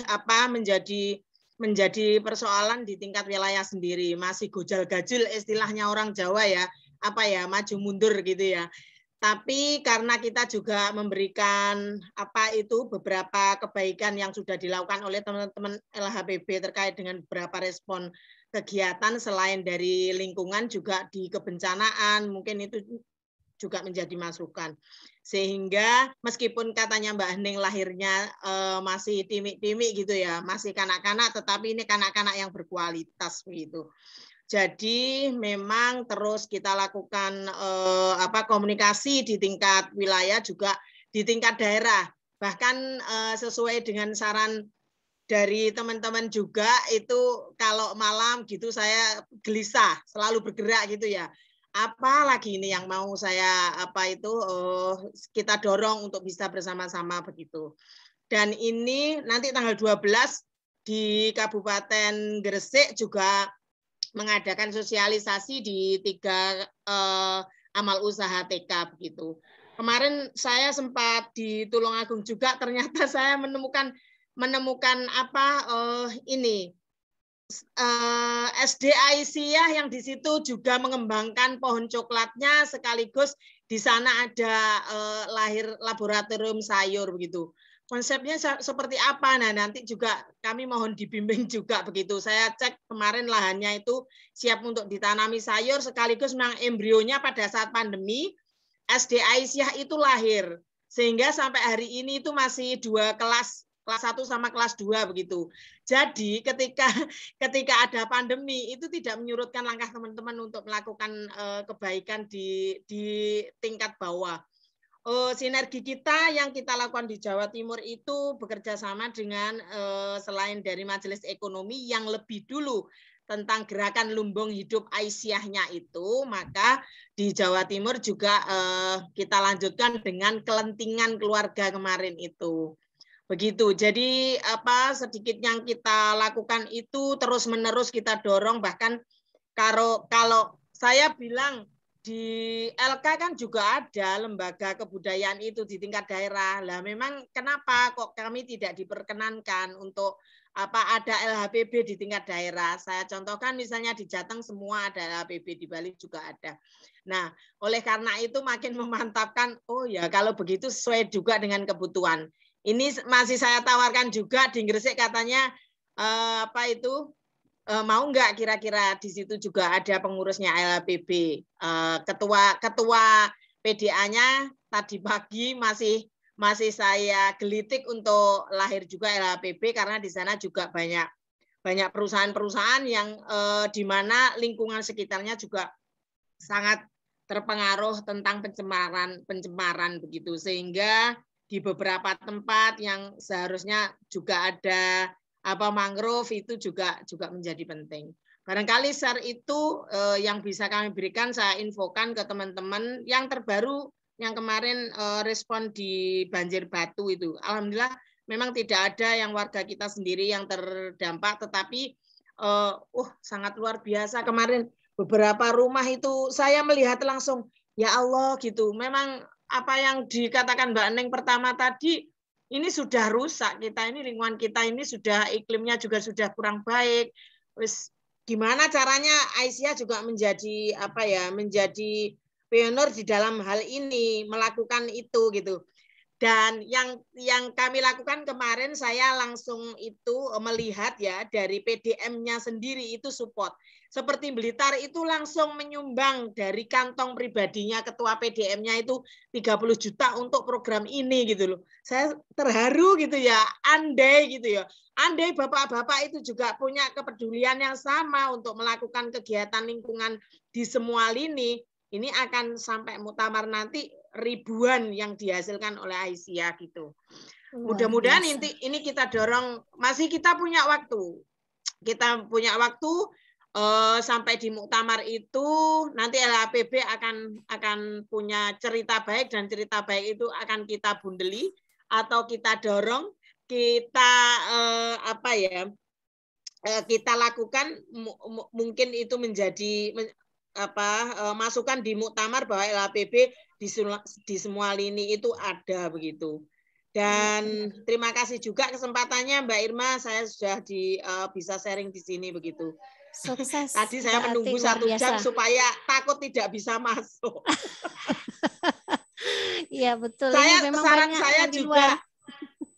menjadi persoalan di tingkat wilayah sendiri, masih gojal-gajul istilahnya orang Jawa ya, maju mundur gitu ya. Tapi karena kita juga memberikan beberapa kebaikan yang sudah dilakukan oleh teman-teman LHPB terkait dengan beberapa respon kegiatan selain dari lingkungan juga di kebencanaan, mungkin itu juga menjadi masukan. Sehingga meskipun katanya Mbak Hening lahirnya masih timik-timik gitu ya, masih kanak-kanak, tetapi ini kanak-kanak yang berkualitas begitu. Jadi memang terus kita lakukan komunikasi di tingkat wilayah juga di tingkat daerah. Bahkan sesuai dengan saran dari teman-teman juga itu kalau malam gitu saya gelisah, selalu bergerak gitu ya. Apalagi ini yang mau saya kita dorong untuk bisa bersama-sama begitu. Dan ini nanti tanggal 12 di Kabupaten Gresik juga mengadakan sosialisasi di 3 amal usaha TK begitu. Kemarin saya sempat di Tulungagung juga, ternyata saya menemukan SD Aisyah yang di situ juga mengembangkan pohon coklatnya, sekaligus di sana ada lahir laboratorium sayur begitu. Konsepnya seperti apa? Nah, nanti juga kami mohon dibimbing juga begitu. Saya cek kemarin lahannya itu siap untuk ditanami sayur, sekaligus memang embrionya pada saat pandemi SD Aisyah itu lahir. Sehingga sampai hari ini itu masih 2 kelas 1 sama kelas 2 begitu. Jadi ketika ada pandemi itu tidak menyurutkan langkah teman-teman untuk melakukan kebaikan di tingkat bawah. Sinergi kita yang kita lakukan di Jawa Timur itu bekerja sama dengan selain dari Majelis Ekonomi yang lebih dulu tentang gerakan lumbung hidup Aisyahnya itu, maka di Jawa Timur juga kita lanjutkan dengan kelentingan keluarga kemarin itu. Begitu. Jadi sedikit yang kita lakukan itu terus-menerus kita dorong, bahkan kalau saya bilang di LK kan juga ada lembaga kebudayaan itu di tingkat daerah. Lah memang kenapa kok kami tidak diperkenankan untuk ada LHPB di tingkat daerah? Saya contohkan misalnya di Jateng semua ada LHPB, di Bali juga ada. Nah, oleh karena itu makin memantapkan, oh ya kalau begitu sesuai juga dengan kebutuhan. Ini masih saya tawarkan juga di Gresik katanya mau nggak kira-kira di situ juga ada pengurusnya LHPB. Ketua PDA-nya tadi pagi masih saya gelitik untuk lahir juga LHPB karena di sana juga banyak perusahaan-perusahaan yang di mana lingkungan sekitarnya juga sangat terpengaruh tentang pencemaran begitu, sehingga di beberapa tempat yang seharusnya juga ada mangrove itu juga menjadi penting. Barangkali share itu yang bisa kami berikan, saya infokan ke teman-teman yang terbaru yang kemarin respon di Banjir Batu itu. Alhamdulillah memang tidak ada yang warga kita sendiri yang terdampak, tetapi sangat luar biasa. Kemarin beberapa rumah itu saya melihat langsung, ya Allah gitu. Memang apa yang dikatakan Mbak Neng pertama tadi, ini sudah rusak kita, ini lingkungan kita ini sudah, iklimnya juga sudah kurang baik. Terus gimana caranya Aisyah juga menjadi apa ya, menjadi pionir di dalam hal ini, melakukan itu gitu. Dan yang kami lakukan kemarin, saya langsung itu melihat ya dari PDM-nya sendiri itu support. Seperti Blitar itu langsung menyumbang dari kantong pribadinya ketua PDM-nya itu 30 juta untuk program ini gitu loh. Saya terharu gitu ya, andai gitu ya. Andai bapak-bapak itu juga punya kepedulian yang sama untuk melakukan kegiatan lingkungan di semua lini, ini akan sampai muktamar nanti ribuan yang dihasilkan oleh Aisyah gitu. Mudah-mudahan ini kita dorong, masih kita punya waktu. Kita punya waktu sampai di muktamar itu nanti LHPB akan punya cerita baik, dan cerita baik itu akan kita bundeli atau kita dorong, kita kita lakukan, mungkin itu menjadi masukan di muktamar bahwa LHPB di semua lini itu ada begitu. Dan terima kasih juga kesempatannya Mbak Irma, saya sudah bisa sharing di sini begitu. Sukses. Tadi saya menunggu 1 jam supaya takut tidak bisa masuk. Iya betul. Saran saya juga,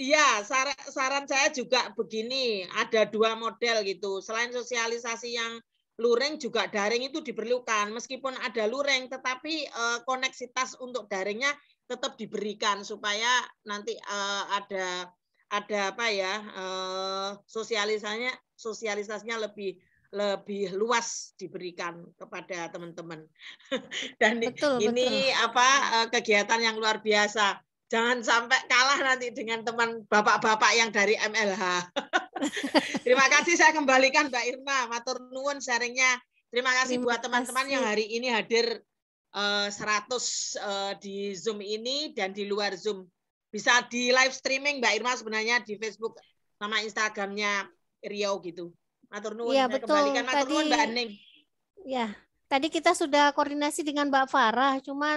iya saran saya juga begini, ada 2 model gitu. Selain sosialisasi yang luring, juga daring itu diperlukan. Meskipun ada luring, tetapi koneksitas untuk daringnya tetap diberikan supaya nanti ada apa ya, sosialisasinya lebih luas diberikan kepada teman-teman. Dan ini kegiatan yang luar biasa. Jangan sampai kalah nanti dengan teman bapak-bapak yang dari MLH. Terima kasih, saya kembalikan Mbak Irma. Matur nuwun sharingnya. Terima kasih buat teman-teman yang hari ini hadir 100 di Zoom ini dan di luar Zoom. Bisa di live streaming Mbak Irma sebenarnya di Facebook sama Instagramnya Riau gitu. Matur nuwun. Iya, saya betul. kembalikan. Matur nuwun Mbak Neng. Ya. Tadi kita sudah koordinasi dengan Mbak Farah, cuman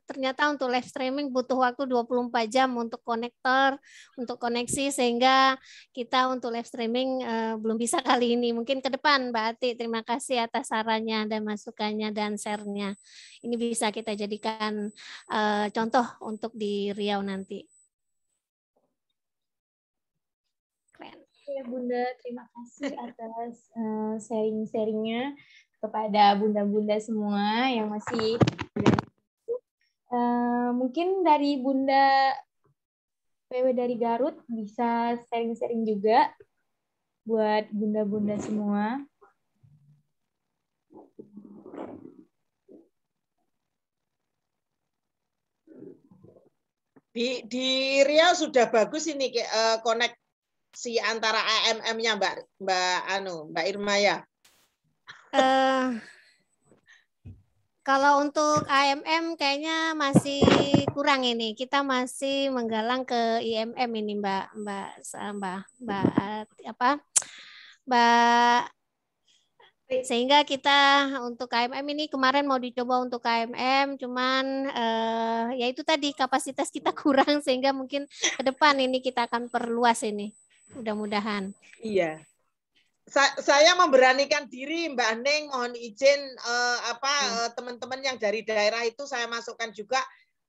ternyata untuk live streaming butuh waktu 24 jam untuk konektor, untuk koneksi, sehingga kita untuk live streaming belum bisa kali ini. Mungkin ke depan Mbak Ati, terima kasih atas sarannya dan masukannya dan share-nya. Ini bisa kita jadikan contoh untuk di Riau nanti. Keren. Ya Bunda, terima kasih atas sharing-sharingnya kepada bunda-bunda semua yang masih mungkin dari Bunda PW dari Garut bisa sharing-sharing juga buat bunda-bunda semua. Di Riau sudah bagus ini koneksi antara AMM-nya Mbak Irma ya. Kalau untuk AMM kayaknya masih kurang ini. Kita masih menggalang ke IMM ini Mbak sehingga kita untuk KMM ini kemarin mau dicoba untuk KMM, cuman ya itu tadi kapasitas kita kurang, sehingga mungkin ke depan ini kita akan perluas ini. Mudah-mudahan. Iya. Saya memberanikan diri Mbak Neng, mohon izin teman-teman yang dari daerah itu saya masukkan juga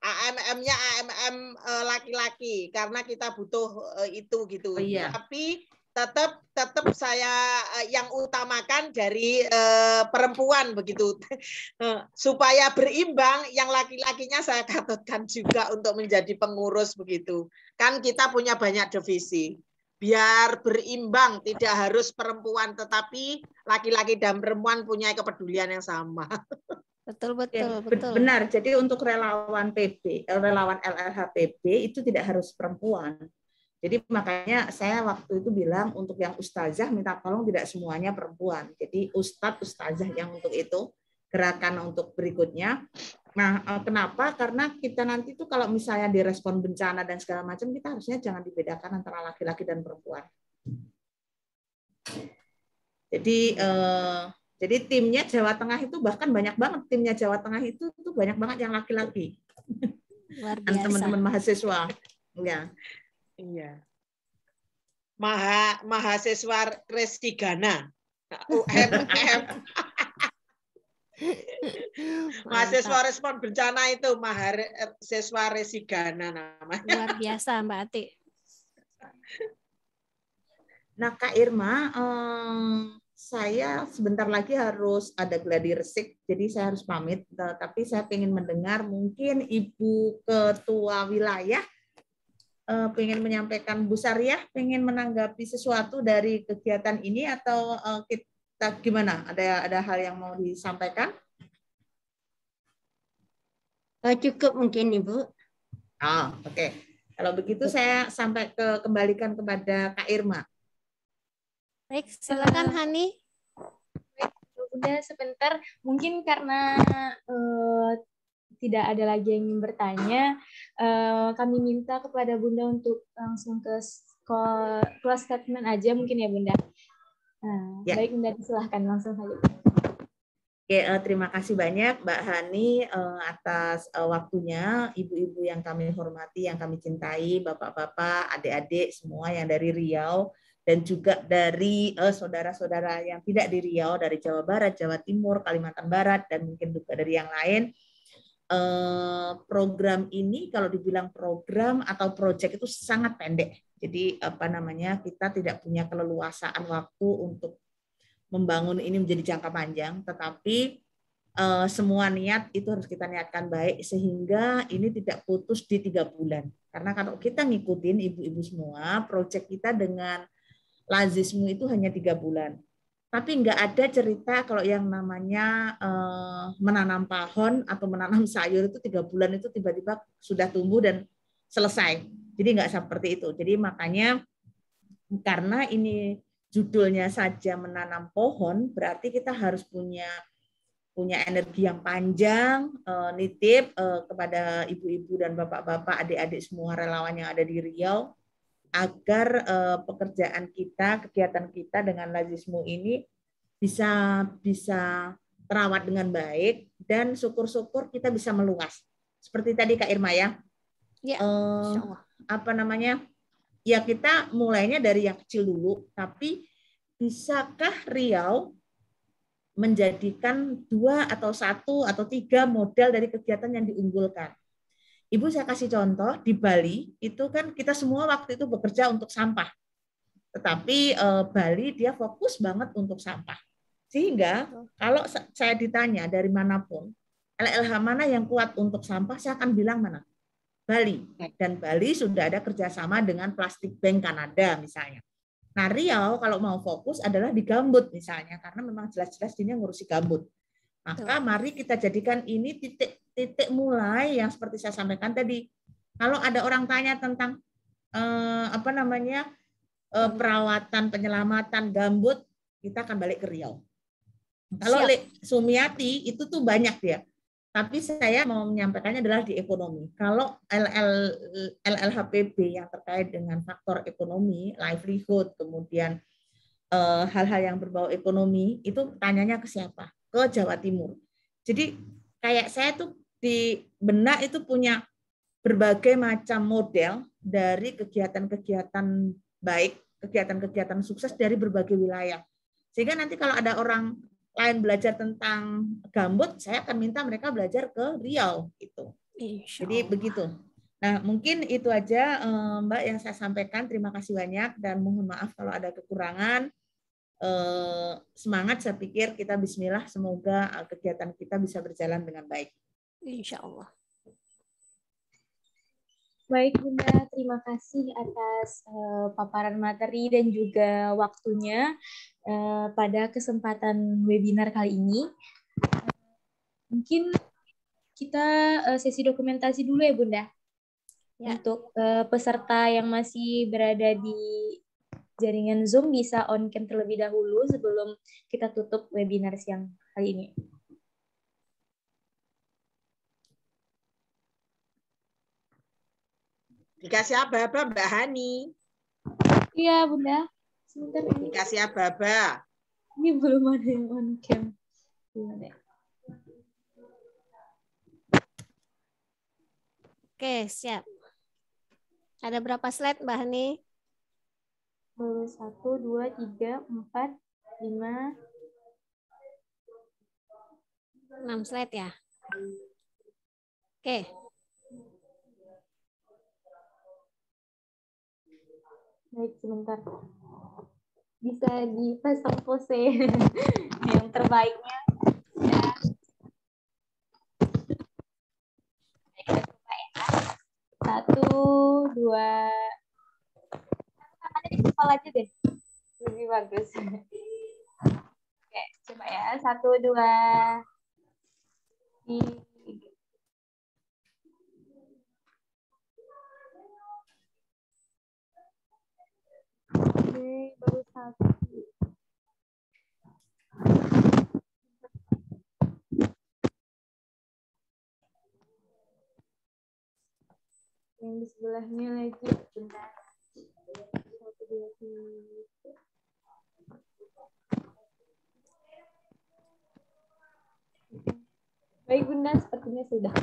AMM-nya AMM laki-laki karena kita butuh itu gitu. Oh, iya. Tapi tetap saya yang utamakan dari perempuan begitu. Supaya berimbang, yang laki-lakinya saya katutkan juga untuk menjadi pengurus begitu. Kan kita punya banyak divisi. Biar berimbang, tidak harus perempuan, tetapi laki-laki dan perempuan punya kepedulian yang sama. Betul. Benar. Jadi untuk relawan relawan LLHPB itu tidak harus perempuan. Jadi makanya saya waktu itu bilang untuk yang ustazah minta tolong tidak semuanya perempuan. Jadi ustazah yang untuk itu, gerakan untuk berikutnya. Nah, kenapa? Karena kita nanti tuh kalau misalnya direspon bencana dan segala macam, kita harusnya jangan dibedakan antara laki-laki dan perempuan. Jadi timnya Jawa Tengah itu bahkan banyak banget, timnya Jawa Tengah itu banyak banget yang laki-laki. Luar biasa. Teman-teman mahasiswa. Ya. Iya. Mahasiswa Resigana. UMM. Mahasiswa respon bencana itu mahasiswa Resigana namanya. Luar biasa Mbak Ati. Nah Kak Irma, saya sebentar lagi harus ada gladi resik, jadi saya harus pamit. Tapi saya ingin mendengar mungkin Ibu Ketua Wilayah pengen menyampaikan, Bu Sariah pengen menanggapi sesuatu dari kegiatan ini atau kita gimana? Ada hal yang mau disampaikan? Cukup mungkin Ibu. Oke. Kalau begitu saya kembalikan kepada Kak Irma. Baik, silakan Hani. Udah sebentar, mungkin karena tidak ada lagi yang ingin bertanya, kami minta kepada Bunda untuk langsung ke close statement aja mungkin ya Bunda. Ya. Baik Bunda, silahkan langsung saja. Oke, terima kasih banyak Mbak Hani atas waktunya, ibu-ibu yang kami hormati, yang kami cintai, bapak-bapak, adik-adik semua yang dari Riau, dan juga dari saudara-saudara yang tidak di Riau, dari Jawa Barat, Jawa Timur, Kalimantan Barat, dan mungkin juga dari yang lain. Program ini kalau dibilang program atau proyek itu sangat pendek. Jadi kita tidak punya keleluasaan waktu untuk membangun ini menjadi jangka panjang, tetapi semua niat itu harus kita niatkan baik sehingga ini tidak putus di 3 bulan. Karena kalau kita ngikutin ibu-ibu semua, proyek kita dengan Lazismu itu hanya 3 bulan. Tapi nggak ada cerita kalau yang namanya menanam pohon atau menanam sayur itu 3 bulan itu tiba-tiba sudah tumbuh dan selesai. Jadi nggak seperti itu. Jadi makanya karena ini judulnya saja menanam pohon, berarti kita harus punya energi yang panjang, nitip kepada ibu-ibu dan bapak-bapak, adik-adik semua relawan yang ada di Riau, agar pekerjaan kita, kegiatan kita dengan Lazismu ini bisa terawat dengan baik dan syukur-syukur kita bisa meluas. Seperti tadi Kak Irma ya. Ya, Ya kita mulainya dari yang kecil dulu, tapi bisakah Riau menjadikan 2 atau 1 atau 3 model dari kegiatan yang diunggulkan? Ibu saya kasih contoh, di Bali itu kan kita semua waktu itu bekerja untuk sampah. Tetapi Bali dia fokus banget untuk sampah. Sehingga kalau saya ditanya dari manapun, LLH mana yang kuat untuk sampah, saya akan bilang mana? Bali. Dan Bali sudah ada kerjasama dengan Plastic Bank Kanada misalnya. Nah Riau kalau mau fokus adalah di gambut misalnya, karena memang jelas-jelas dia ngurusi gambut. Maka mari kita jadikan ini titik mulai yang seperti saya sampaikan tadi. Kalau ada orang tanya tentang perawatan, penyelamatan gambut, kita akan balik ke Riau. Kalau Sumiati itu tuh banyak dia. Tapi saya mau menyampaikannya adalah di ekonomi. Kalau LLHPB yang terkait dengan faktor ekonomi, livelihood, kemudian hal-hal yang berbau ekonomi, itu tanyanya ke siapa? Ke Jawa Timur. Jadi kayak saya tuh di benak itu punya berbagai macam model dari kegiatan-kegiatan baik, kegiatan-kegiatan sukses dari berbagai wilayah. Sehingga nanti kalau ada orang lain belajar tentang gambut, saya akan minta mereka belajar ke Riau gitu. Jadi begitu. Nah, mungkin itu aja Mbak yang saya sampaikan. Terima kasih banyak dan mohon maaf kalau ada kekurangan. Semangat, saya pikir kita bismillah, semoga kegiatan kita bisa berjalan dengan baik. Insya Allah. Baik Bunda, terima kasih atas paparan materi dan juga waktunya pada kesempatan webinar kali ini. Mungkin kita sesi dokumentasi dulu ya Bunda. Ya. Untuk peserta yang masih berada di jaringan Zoom bisa on cam terlebih dahulu sebelum kita tutup webinar siang kali ini. Dikasih aba-aba Mbak Hani. Iya Bunda. Sebentar. Dikasih aba-aba. Ini belum ada yang on cam. Gimana ya? Oke, siap. Ada berapa slide, Mbak Hani? Baru 1, 2, 3, 4, 5. 6 slide ya? Oke. Baik, sebentar. Bisa dipasang pose yang terbaiknya. Ya. Kita coba ya. 1, 2. Ada di kepala aja deh. Lebih bagus. Oke, coba ya. 1, 2, 3. Oke, baru 1. Yang di sebelahnya lagi. Bentar. 1, 2, 3. Baik Bunda, sepertinya sudah.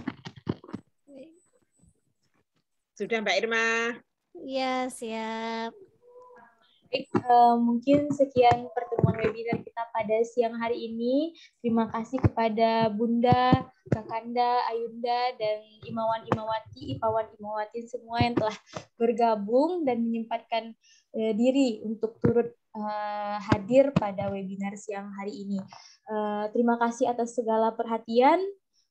Sudah Mbak Irma. Iya, siap. Baik, mungkin sekian pertemuan webinar kita pada siang hari ini. Terima kasih kepada Bunda, Kakanda, Ayunda, dan Imawan-Imawati, Ipawan-Imawati semua yang telah bergabung dan menyempatkan diri untuk turut hadir pada webinar siang hari ini. Terima kasih atas segala perhatian.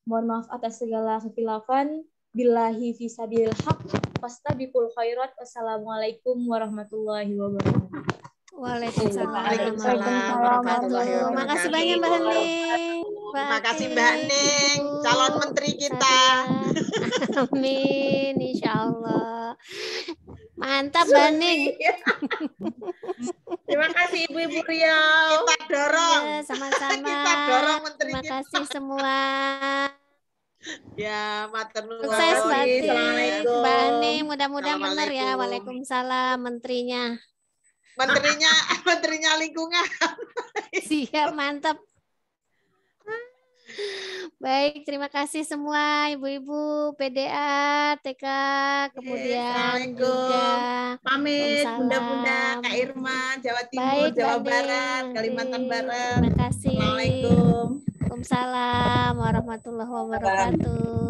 Mohon maaf atas segala kekhilafan. Billahi fisabilil haq. Fastabiqul khairat. Wassalamualaikum warahmatullahi wabarakatuh. Waalaikumsalam warahmatullahi wabarakatuh. Terima kasih banyak Mbak Hening. Terima kasih Mbak Hening, calon menteri kita. Amin, insya Allah. Mantap Mbak Hening. Terima kasih Ibu-Ibu Riau. Kita dorong. Ya, sama-sama. Kita dorong menteri Terima kita. kasih semua. Ya, matur nuwun. Sukses Mbak Atik. Assalamualaikum. Mbak Hening, mudah-mudahan benar ya. Assalamualaikum. Waalaikumsalam menterinya. Menterinya lingkungan. Siap, mantap. Baik, terima kasih semua ibu-ibu PDA, TK, kemudian juga Pamit Waalaikumsalam. Bunda-Bunda, Kak Irma, Jawa Timur, Baik, Jawa Mbak Barat, Ning. Kalimantan Barat. Terima kasih. Assalamualaikum. Waalaikumsalam warahmatullahi wabarakatuh.